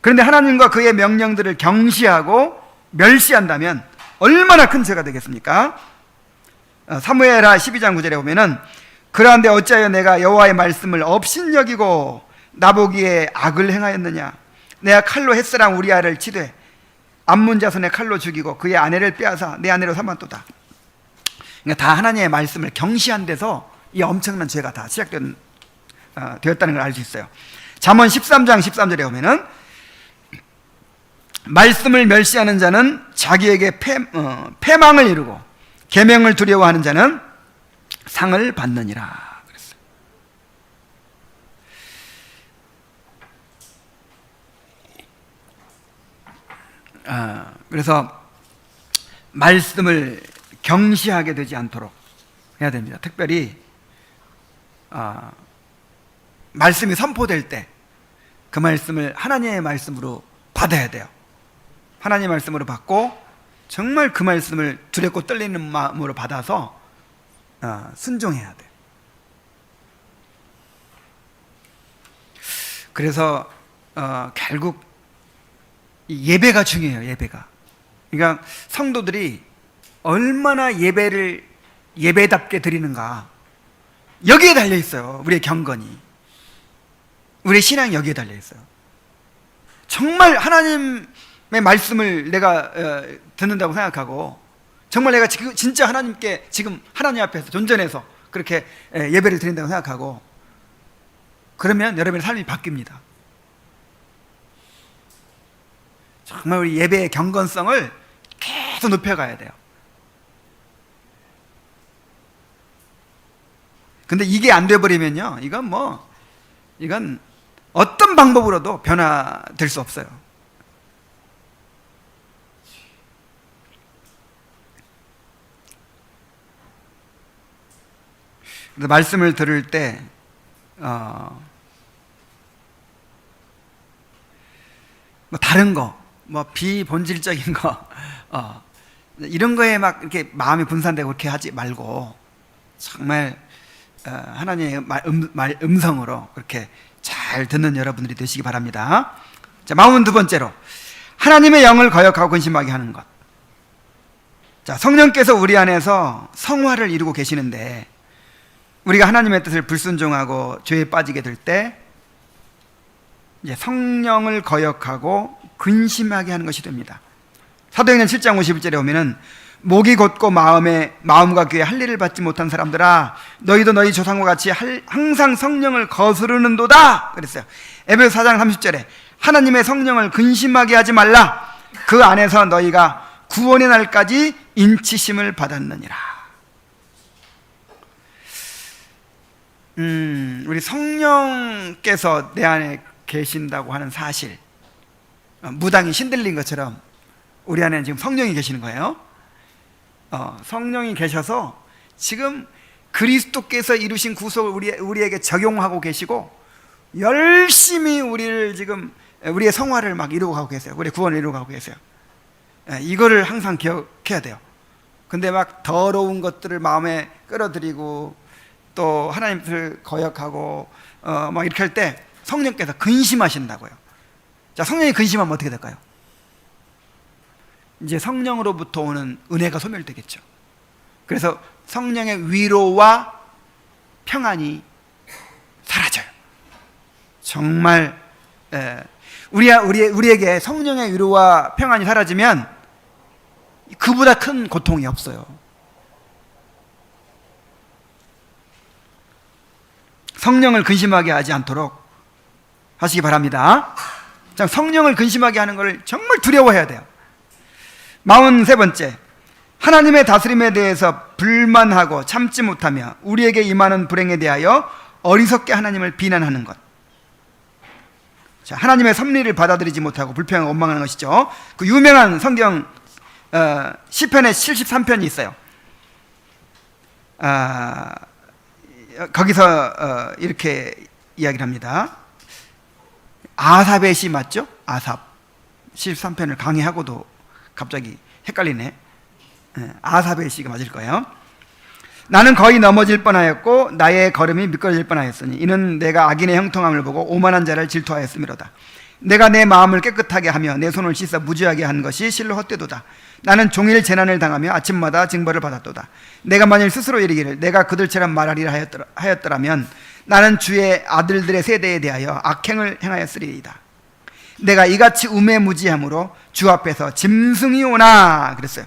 그런데 하나님과 그의 명령들을 경시하고 멸시한다면 얼마나 큰 죄가 되겠습니까? 사무엘하 12장 9절에 보면은 그러한데 어찌하여 내가 여호와의 말씀을 업신여기고 나보기에 악을 행하였느냐. 내가 칼로 햇사람 우리아를 치되 암몬 자손의 칼로 죽이고 그의 아내를 빼앗아 내 아내로 삼았도다. 그러니까 다 하나님의 말씀을 경시한 데서 이 엄청난 죄가 다 시작되었다는 걸 알 수 있어요. 잠언 13장 13절에 보면은 말씀을 멸시하는 자는 자기에게 패망을 이루고 계명을 두려워하는 자는 상을 받느니라 그랬어요. 그래서 말씀을 경시하게 되지 않도록 해야 됩니다. 특별히 말씀이 선포될 때 그 말씀을 하나님의 말씀으로 받아야 돼요. 하나님의 말씀으로 받고 정말 그 말씀을 두렵고 떨리는 마음으로 받아서 순종해야 돼요. 그래서 결국 예배가 중요해요. 예배가. 그러니까 성도들이 얼마나 예배를 예배답게 드리는가 여기에 달려 있어요. 우리의 경건이, 우리의 신앙이 여기에 달려 있어요. 정말 하나님의 말씀을 내가 듣는다고 생각하고 정말 내가 지금 진짜 하나님께 지금 하나님 앞에서 존전해서 그렇게 예배를 드린다고 생각하고 그러면 여러분의 삶이 바뀝니다. 정말 우리 예배의 경건성을 계속 높여가야 돼요. 근데 이게 안 돼버리면요, 이건 어떤 방법으로도 변화될 수 없어요. 그래서 말씀을 들을 때 뭐 다른 거, 뭐 비본질적인 거 이런 거에 막 이렇게 마음이 분산되고 그렇게 하지 말고 정말 하나님의 음성으로 그렇게 잘 듣는 여러분들이 되시기 바랍니다. 자, 42번째로 하나님의 영을 거역하고 근심하게 하는 것. 자, 성령께서 우리 안에서 성화를 이루고 계시는데 우리가 하나님의 뜻을 불순종하고 죄에 빠지게 될 때 이제 성령을 거역하고 근심하게 하는 것이 됩니다. 사도행전 7장 51절에 보면은 목이 곧고 마음과 귀에 할 일을 받지 못한 사람들아 너희도 너희 조상과 같이 항상 성령을 거스르는도다 그랬어요. 에베소 4장 30절에 하나님의 성령을 근심하게 하지 말라 그 안에서 너희가 구원의 날까지 인치심을 받았느니라. 우리 성령께서 내 안에 계신다고 하는 사실, 무당이 신들린 것처럼 우리 안에는 지금 성령이 계시는 거예요. 성령이 계셔서 지금 그리스도께서 이루신 구속을 우리에게 적용하고 계시고 열심히 우리를 지금 우리의 성화를 막 이루고 가고 계세요. 우리의 구원을 이루고 가고 계세요. 이거를 항상 기억해야 돼요. 근데 막 더러운 것들을 마음에 끌어들이고 또 하나님을 거역하고 막 이렇게 할 때 성령께서 근심하신다고요. 자, 성령이 근심하면 어떻게 될까요? 이제 성령으로부터 오는 은혜가 소멸되겠죠. 그래서 성령의 위로와 평안이 사라져요. 정말 우리에게 성령의 위로와 평안이 사라지면 그보다 큰 고통이 없어요. 성령을 근심하게 하지 않도록 하시기 바랍니다. 자, 성령을 근심하게 하는 걸 정말 두려워해야 돼요. 43번째, 하나님의 다스림에 대해서 불만하고 참지 못하며 우리에게 임하는 불행에 대하여 어리석게 하나님을 비난하는 것. 자, 하나님의 섭리를 받아들이지 못하고 불평하고 원망하는 것이죠. 그 유명한 성경 시편의 73편이 있어요. 거기서 이렇게 이야기를 합니다. 아삽의 시 맞죠? 아삽 73편을 강의하고도 갑자기 헷갈리네. 아삽의 시가 맞을 거예요. 나는 거의 넘어질 뻔하였고 나의 걸음이 미끄러질 뻔하였으니 이는 내가 악인의 형통함을 보고 오만한 자를 질투하였음이로다. 내가 내 마음을 깨끗하게 하며 내 손을 씻어 무죄하게 한 것이 실로 헛되도다. 나는 종일 재난을 당하며 아침마다 징벌을 받았도다. 내가 만일 스스로 이르기를 내가 그들처럼 말하리라 하였더라면 나는 주의 아들들의 세대에 대하여 악행을 행하였으리이다. 내가 이같이 우매무지함으로 주 앞에서 짐승이 오나 그랬어요.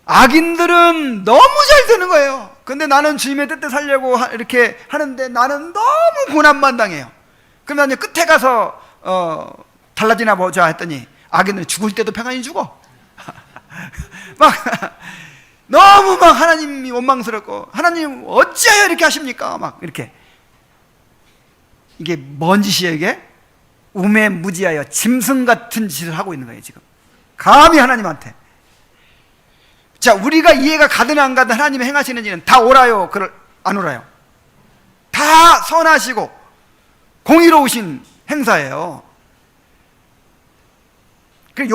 악인들은 너무 잘 되는 거예요. 근데 나는 주님의 뜻대로 살려고 이렇게 하는데 나는 너무 고난만 당해요. 그러면 끝에 가서 달라지나 보자 했더니 악인들은 죽을 때도 평안히 죽어. 막 너무 막 하나님이 원망스럽고 하나님 어찌하여 이렇게 하십니까? 막 이렇게. 이게 뭔 짓이에요 이게? 우매무지하여 짐승 같은 짓을 하고 있는 거예요 지금. 감히 하나님한테. 자, 우리가 이해가 가든 안 가든 하나님이 행하시는 일은 다 옳아요, 안 옳아요? 다 선하시고 공의로우신 행사예요. 그래서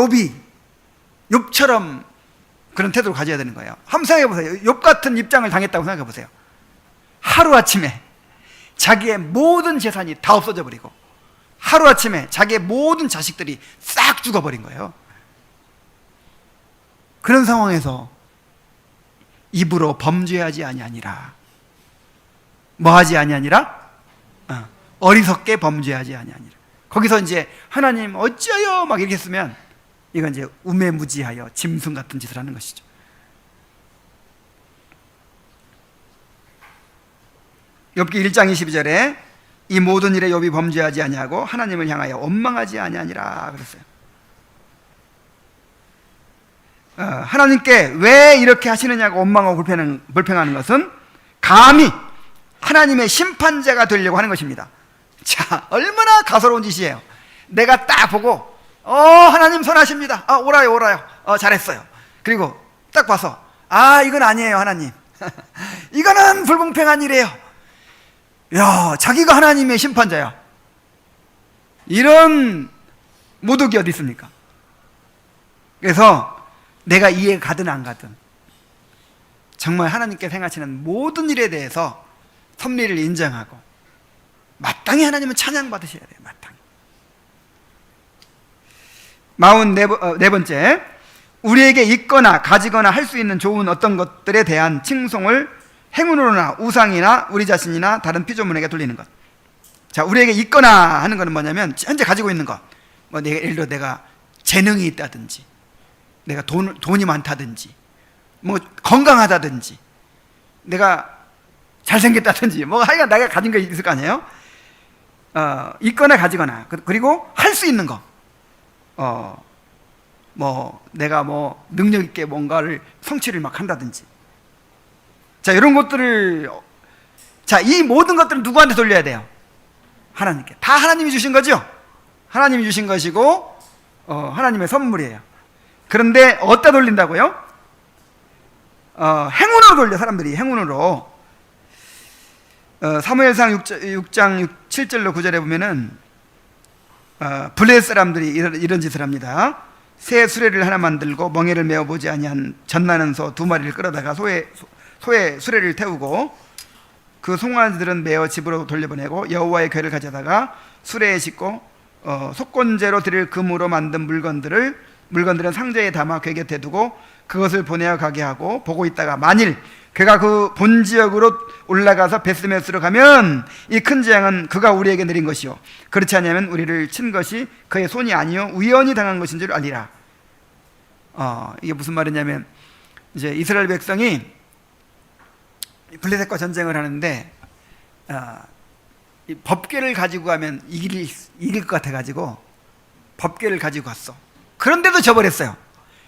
욥처럼 그런 태도를 가져야 되는 거예요. 한번 생각해 보세요. 욥 같은 입장을 당했다고 생각해 보세요. 하루아침에 자기의 모든 재산이 다 없어져 버리고 하루아침에 자기의 모든 자식들이 싹 죽어버린 거예요. 그런 상황에서 입으로 범죄하지 아니하니라. 뭐 하지 아니하니라? 어리석게 범죄하지 아니하니라. 거기서 이제 하나님 어찌하여 막 이렇게 했으면 이건 이제 우매무지하여 짐승 같은 짓을 하는 것이죠. 욥기 1장 22절에 이 모든 일에 욥이 범죄하지 아니하고 하나님을 향하여 원망하지 아니하니라 그랬어요. 하나님께 왜 이렇게 하시느냐고 원망하고 불평하는 것은 감히 하나님의 심판자가 되려고 하는 것입니다. 자, 얼마나 가소로운 짓이에요. 내가 딱 보고 하나님 선하십니다. 옳아요 잘했어요. 그리고 딱 봐서 이건 아니에요 하나님. 이거는 불공평한 일이에요. 야, 자기가 하나님의 심판자야. 이런 모독이 어디 있습니까? 그래서 내가 이해가 가든 안 가든 정말 하나님께서 행하시는 모든 일에 대해서 섭리를 인정하고 마땅히 하나님은 찬양받으셔야 돼요. 마땅히. 44번째, 우리에게 있거나 가지거나 할 수 있는 좋은 어떤 것들에 대한 칭송을 행운으로나 우상이나 우리 자신이나 다른 피조물에게 돌리는 것. 자, 우리에게 있거나 하는 것은 뭐냐면 현재 가지고 있는 것. 뭐 예를 들어 내가 재능이 있다든지, 내가 돈이 많다든지, 뭐 건강하다든지, 내가 잘생겼다든지, 뭐 하여간 내가 가진 거 있을 거 아니에요? 있거나 가지거나. 그리고 할 수 있는 거. 뭐 내가 뭐 능력 있게 뭔가를 성취를 막 한다든지. 자, 이런 것들을, 자, 이 모든 것들은 누구한테 돌려야 돼요? 하나님께. 다 하나님이 주신 거죠? 하나님이 주신 것이고 하나님의 선물이에요. 그런데 어디다 돌린다고요? 행운으로 돌려. 사람들이 행운으로. 사무엘상 6장 7절로 9절에 보면은 블레 사람들이 이런 짓을 합니다. 새 수레를 하나 만들고 멍에를 메어보지 아니한 젖나는 소 2마리를 끌어다가 소의 수레를 태우고 그 송아지들은 메어 집으로 돌려보내고 여호와의 궤를 가져다가 수레에 싣고 속건제로 드릴 금으로 만든 물건들은 상자에 담아 궤 곁에 두고 그것을 보내어 가게 하고, 보고 있다가 만일 그가 그 본 지역으로 올라가서 베스메스로 가면 이 큰 재앙은 그가 우리에게 내린 것이요 그렇지 않으면 우리를 친 것이 그의 손이 아니요 우연히 당한 것인 줄 알리라. 이게 무슨 말이냐면, 이제 이스라엘 백성이 블레셋과 전쟁을 하는데 이 법궤를 가지고 가면 이길 것 같아 가지고 법궤를 가지고 갔어. 그런데도 져버렸어요.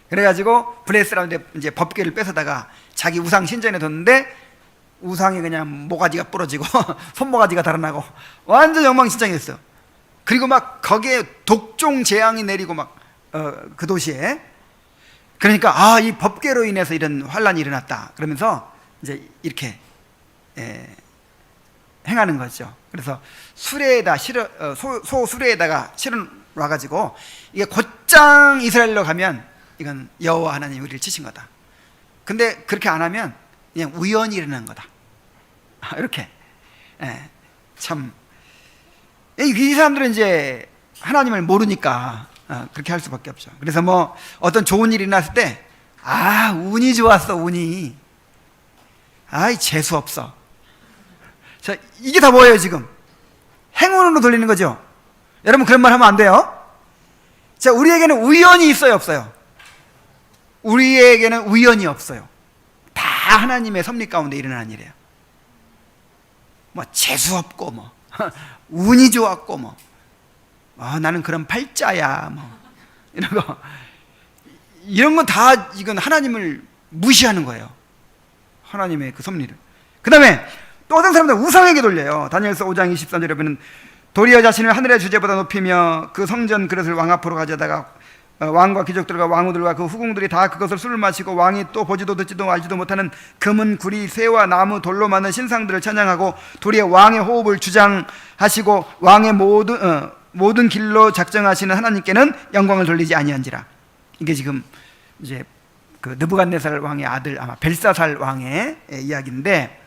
그래가지고 블레셋 사람들 이제 법궤를 뺏어다가 자기 우상 신전에 뒀는데 우상이 그냥 모가지가 부러지고 손모가지가 달아나고 완전 엉망진창이었어요. 그리고 막 거기에 독종 재앙이 내리고 막 그 도시에. 그러니까 이 법궤로 인해서 이런 환란이 일어났다 그러면서 이제 이렇게 행하는 거죠. 그래서 수레에다 소 수레에다가 실어 놔가지고 이게 곧장 이스라엘로 가면 이건 여호와 하나님이 우리를 치신 거다. 근데 그렇게 안 하면 그냥 우연히 일어난 거다. 이렇게. 참, 이 사람들은 이제 하나님을 모르니까 그렇게 할 수밖에 없죠. 그래서 뭐 어떤 좋은 일이 났을 때 운이 좋았어, 운이. 재수 없어. 자, 이게 다 뭐예요 지금? 행운으로 돌리는 거죠. 여러분 그런 말 하면 안 돼요. 자, 우리에게는 우연이 있어요, 없어요? 우리에게는 우연이 없어요. 다 하나님의 섭리 가운데 일어나는 일이에요. 뭐 재수 없고 뭐 운이 좋았고 뭐 나는 그런 팔자야 뭐 이런 건 다 이건 하나님을 무시하는 거예요. 하나님의 그 섭리를. 그 다음에 또 어떤 사람들은 우상에게 돌려요. 다니엘서 5장 23절에 보면 도리어 자신을 하늘의 주제보다 높이며 그 성전 그릇을 왕 앞으로 가져다가 왕과 귀족들과 왕후들과 그 후궁들이 다 그것을 술을 마시고 왕이 또 보지도 듣지도 알지도 못하는 금은 구리 쇠와 나무 돌로 만든 신상들을 찬양하고 도리어 왕의 호흡을 주장하시고 왕의 모든 길로 작정하시는 하나님께는 영광을 돌리지 아니한지라. 이게 지금 이제 그 느부갓네살 왕의 아들 아마 벨사살 왕의 이야기인데,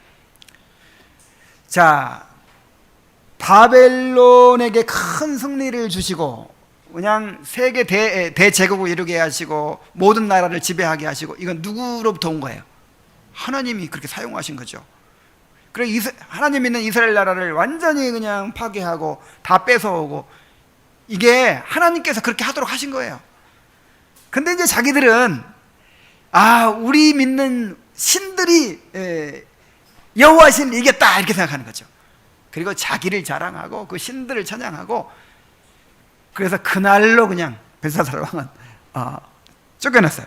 자, 바벨론에게 큰 승리를 주시고 그냥 세계 대제국을 이루게 하시고 모든 나라를 지배하게 하시고, 이건 누구로부터 온 거예요? 하나님이 그렇게 사용하신 거죠. 그래서 하나님 있는 이스라엘 나라를 완전히 그냥 파괴하고 다 뺏어오고, 이게 하나님께서 그렇게 하도록 하신 거예요. 근데 이제 자기들은 우리 믿는 신들이 여호와 신을 이겼다 이렇게 생각하는 거죠. 그리고 자기를 자랑하고 그 신들을 찬양하고, 그래서 그날로 그냥 벨사살 왕은 쫓겨났어요.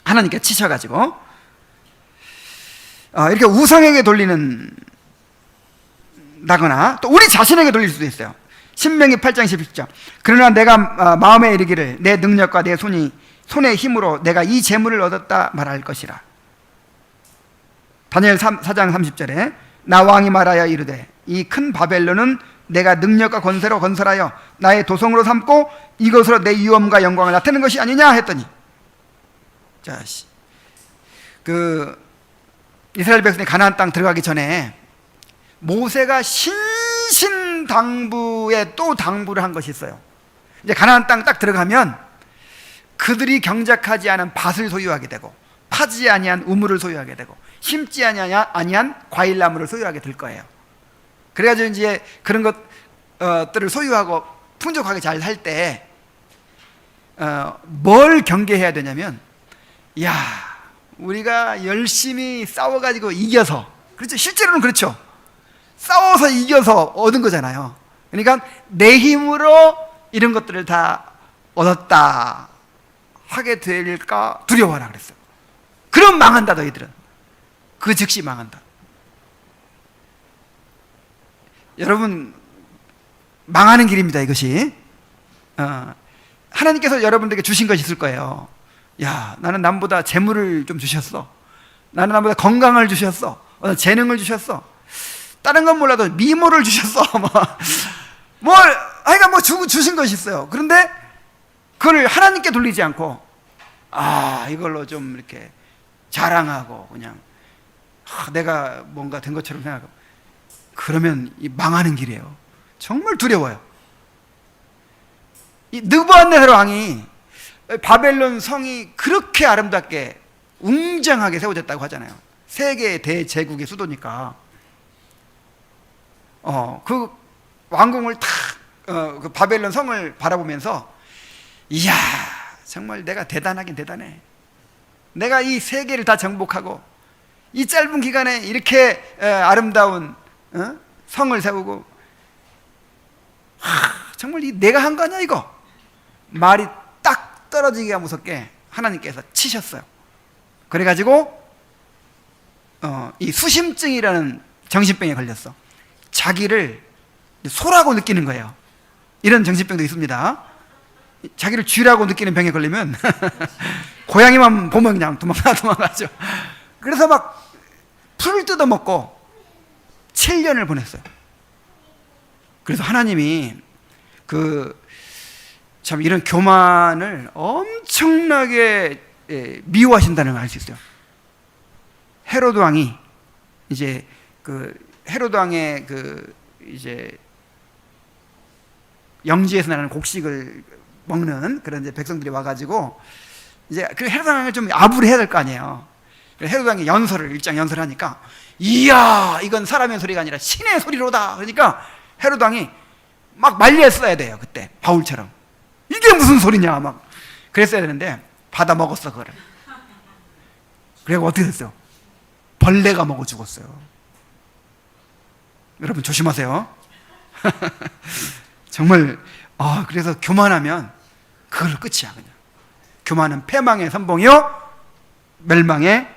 하나님께 치셔가지고 이렇게 우상에게 돌리는 나거나 또 우리 자신에게 돌릴 수도 있어요. 신명기 8장 11절. 그러나 내가 마음에 이르기를 내 능력과 내 손의 힘으로 내가 이 재물을 얻었다 말할 것이라. 다니엘 4장 30절에 나 왕이 말하여 이르되 이 큰 바벨론은 내가 능력과 권세로 건설하여 나의 도성으로 삼고 이것으로 내 위엄과 영광을 나타내는 것이 아니냐 했더니, 자, 그 이스라엘 백성이 가나안 땅 들어가기 전에 모세가 신신당부에 또 당부를 한 것이 있어요. 이제 가나안 땅 딱 들어가면 그들이 경작하지 않은 밭을 소유하게 되고 파지 아니한 우물을 소유하게 되고 심지 아니한 과일나무를 소유하게 될 거예요. 그래가지고 이제 그런 것들을 소유하고 풍족하게 잘 살 때 뭘 경계해야 되냐면, 야, 우리가 열심히 싸워가지고 이겨서, 그렇죠? 실제로는 그렇죠. 싸워서 이겨서 얻은 거잖아요. 그러니까 내 힘으로 이런 것들을 다 얻었다 하게 될까 두려워하라 그랬어요. 그럼 망한다, 너희들은. 그 즉시 망한다. 여러분, 망하는 길입니다, 이것이. 하나님께서 여러분들에게 주신 것이 있을 거예요. 야, 나는 남보다 재물을 좀 주셨어. 나는 남보다 건강을 주셨어. 재능을 주셨어. 다른 건 몰라도 미모를 주셨어. 하여간 주신 것이 있어요. 그런데 그걸 하나님께 돌리지 않고, 이걸로 좀 이렇게 자랑하고, 그냥, 내가 뭔가 된 것처럼 생각하고, 그러면 이 망하는 길이에요. 정말 두려워요. 이 느부갓네살 왕이 바벨론 성이 그렇게 아름답게 웅장하게 세워졌다고 하잖아요. 세계 대제국의 수도니까. 그 왕궁을 그 바벨론 성을 바라보면서, 이야, 정말 내가 대단하긴 대단해. 내가 이 세계를 다 정복하고 이 짧은 기간에 이렇게 아름다운 성을 세우고, 정말 내가 한 거 아니야 이거. 말이 딱 떨어지기가 무섭게 하나님께서 치셨어요. 그래가지고 이 수심증이라는 정신병에 걸렸어. 자기를 소라고 느끼는 거예요. 이런 정신병도 있습니다. 자기를 쥐라고 느끼는 병에 걸리면 고양이만 보면 그냥 도망가죠. 그래서 막 풀을 뜯어먹고 7년을 보냈어요. 그래서 하나님이 참 이런 교만을 엄청나게 미워하신다는 걸 알 수 있어요. 헤로드 왕이 이제 헤로드 왕의 이제 영지에서 나는 곡식을 먹는 그런 이제 백성들이 와가지고, 이제 그 헤로드 왕을 좀 아부를 해야 될 거 아니에요. 헤로드 왕이 일장 연설을 하니까, 이야, 이건 사람의 소리가 아니라 신의 소리로다. 그러니까 헤로드 왕이 막 말렸어야 돼요. 그때 바울처럼. 이게 무슨 소리냐 막 그랬어야 되는데 받아 먹었어, 그거를. 그리고 어떻게 됐어요? 벌레가 먹어 죽었어요. 여러분 조심하세요. 정말 그래서 교만하면 그걸로 끝이야. 그냥 교만은 패망의 선봉이요 멸망의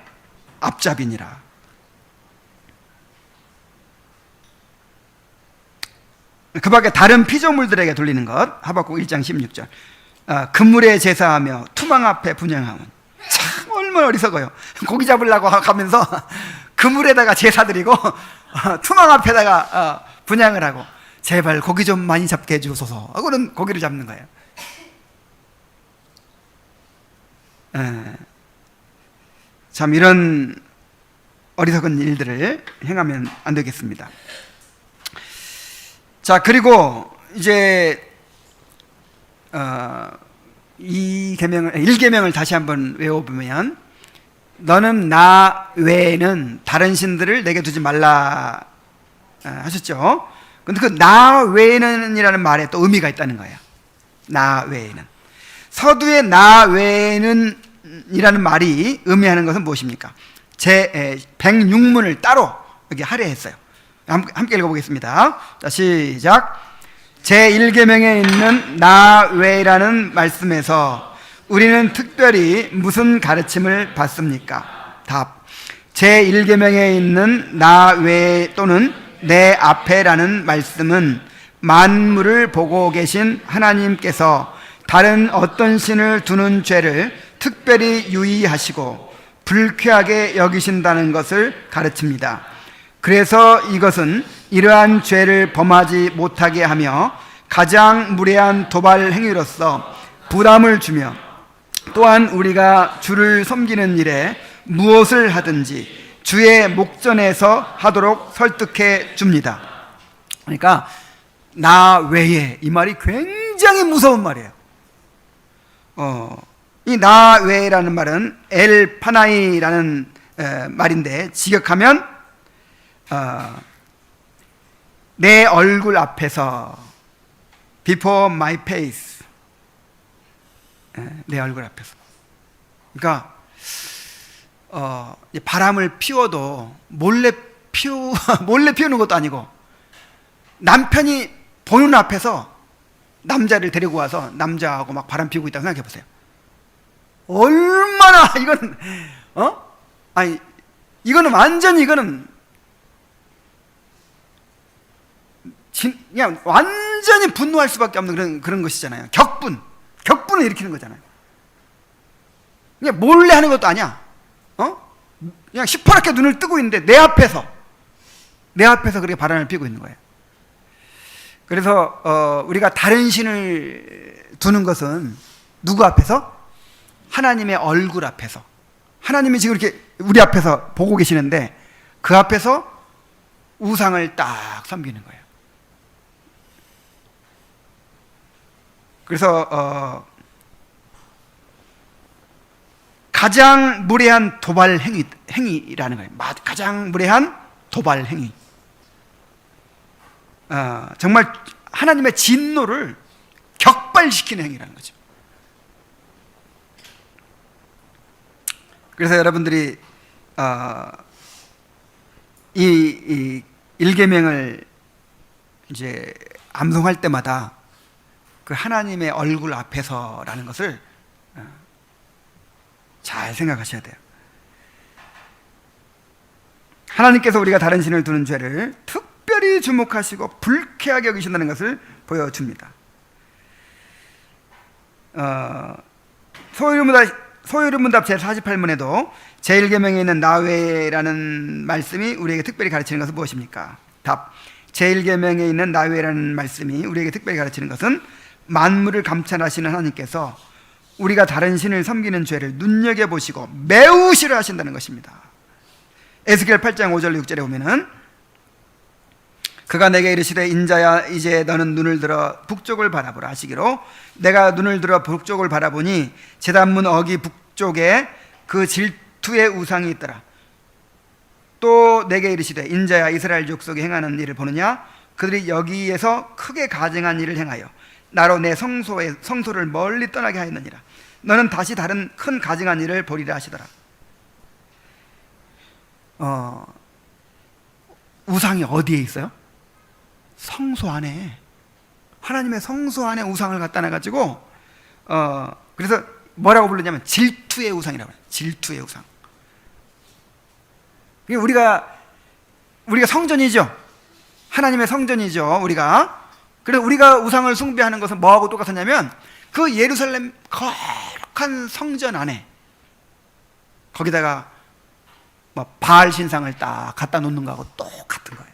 앞잡이니라. 그 밖에 다른 피조물들에게 돌리는 것, 하박국 1장 16절. 그물에 제사하며 투망 앞에 분향하면. 참 얼마나 어리석어요. 고기 잡으려고 가면서 그물에다가 제사 드리고 투망 앞에다가 분향을 하고, 제발 고기 좀 많이 잡게 해주소서 하고는 고기를 잡는 거예요. 참 이런 어리석은 일들을 행하면 안 되겠습니다. 자, 그리고 이제 1계명을 다시 한번 외워보면, 너는 나 외에는 다른 신들을 내게 두지 말라 하셨죠. 근데 그 나 외에는 이라는 말에 또 의미가 있다는 거예요. 나 외에는. 서두에 나 외에는 이라는 말이 의미하는 것은 무엇입니까? 제 106문을 따로 여기 할애했어요. 함께 읽어보겠습니다. 자, 시작. 제1계명에 있는 나 외라는 말씀에서 우리는 특별히 무슨 가르침을 받습니까? 답. 제1계명에 있는 나 외 또는 내 앞에라는 말씀은 만물을 보고 계신 하나님께서 다른 어떤 신을 두는 죄를 특별히 유의하시고 불쾌하게 여기신다는 것을 가르칩니다. 그래서 이것은 이러한 죄를 범하지 못하게 하며 가장 무례한 도발 행위로서 부담을 주며, 또한 우리가 주를 섬기는 일에 무엇을 하든지 주의 목전에서 하도록 설득해 줍니다. 그러니까 나 외에, 이 말이 굉장히 무서운 말이에요. 이 나 외라는 말은 엘 파나이라는 말인데 직역하면 내 얼굴 앞에서, before my face, 내 얼굴 앞에서. 그러니까 바람을 피워도 몰래 피우는 것도 아니고 남편이 보는 앞에서 남자를 데리고 와서 남자하고 막 바람 피우고 있다고 생각해 보세요. 얼마나 이거는 아니 이거는 완전히 그냥 완전히 분노할 수밖에 없는 그런 것이잖아요. 격분을 일으키는 거잖아요. 그냥 몰래 하는 것도 아니야. 그냥 시퍼렇게 눈을 뜨고 있는데 내 앞에서 그렇게 바람을 피우고 있는 거예요. 그래서 우리가 다른 신을 두는 것은 누구 앞에서? 하나님의 얼굴 앞에서. 하나님이 지금 이렇게 우리 앞에서 보고 계시는데 그 앞에서 우상을 딱 섬기는 거예요. 그래서 가장 무례한 도발 행위라는 거예요. 가장 무례한 도발 행위. 정말 하나님의 진노를 격발시키는 행위라는 거죠. 그래서 여러분들이 이 일계명을 이제 암송할 때마다 그 하나님의 얼굴 앞에서라는 것을 잘 생각하셔야 돼요. 하나님께서 우리가 다른 신을 두는 죄를 특별히 주목하시고 불쾌하게 여기신다는 것을 보여줍니다. 소요리문답 제48문에도 제1계명에 있는 나외라는 말씀이 우리에게 특별히 가르치는 것은 무엇입니까? 답. 제1계명에 있는 나외라는 말씀이 우리에게 특별히 가르치는 것은 만물을 감찰하시는 하나님께서 우리가 다른 신을 섬기는 죄를 눈여겨보시고 매우 싫어하신다는 것입니다. 에스겔 8장 5절 6절에 보면은 그가 내게 이르시되 인자야 이제 너는 눈을 들어 북쪽을 바라보라 하시기로 내가 눈을 들어 북쪽을 바라보니 제단문 어기 북쪽에 그 질투의 우상이 있더라. 또 내게 이르시되 인자야 이스라엘 족속이 행하는 일을 보느냐 그들이 여기에서 크게 가증한 일을 행하여 나로 내 성소를 멀리 떠나게 하였느니라. 너는 다시 다른 큰 가증한 일을 보리라 하시더라. 우상이 어디에 있어요? 성소 안에. 하나님의 성소 안에 우상을 갖다 놔가지고 그래서 뭐라고 부르냐면 질투의 우상이라고 해요. 질투의 우상. 우리가 성전이죠. 하나님의 성전이죠. 그래서 우리가 우상을 숭배하는 것은 뭐하고 똑같았냐면 그 예루살렘 거룩한 성전 안에 거기다가 뭐 바알 신상을 딱 갖다 놓는 거하고 똑같은 거예요.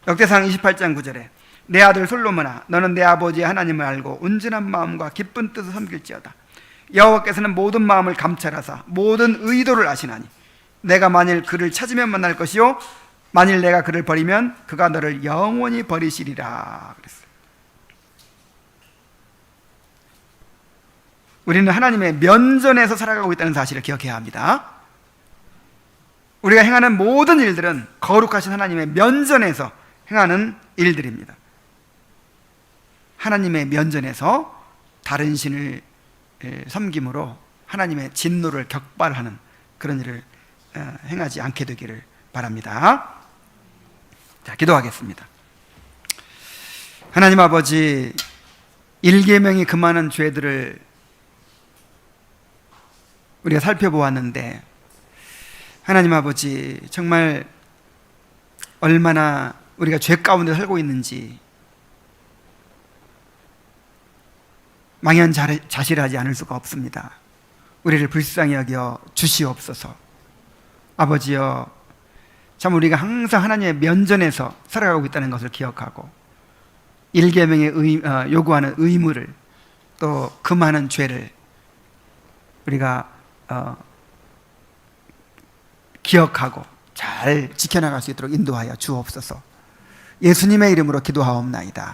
역대상 28장 9절에 내 아들 솔로몬아 너는 내 아버지 하나님을 알고 온전한 마음과 기쁜 뜻을 섬길지어다. 여호와께서는 모든 마음을 감찰하사 모든 의도를 아시나니 내가 만일 그를 찾으면 만날 것이요 만일 내가 그를 버리면 그가 너를 영원히 버리시리라 그랬어요. 우리는 하나님의 면전에서 살아가고 있다는 사실을 기억해야 합니다. 우리가 행하는 모든 일들은 거룩하신 하나님의 면전에서 행하는 일들입니다. 하나님의 면전에서 다른 신을 섬김으로 하나님의 진노를 격발하는 그런 일을 행하지 않게 되기를 바랍니다. 자, 기도하겠습니다. 하나님 아버지, 일계명이 금하는 죄들을 우리가 살펴보았는데 하나님 아버지 정말 얼마나 우리가 죄 가운데 살고 있는지 망연자실하지 않을 수가 없습니다. 우리를 불쌍히 여겨 주시옵소서. 아버지여, 참 우리가 항상 하나님의 면전에서 살아가고 있다는 것을 기억하고 일계명의 요구하는 의무를 또 금하는 죄를 우리가 기억하고 잘 지켜나갈 수 있도록 인도하여 주옵소서. 예수님의 이름으로 기도하옵나이다.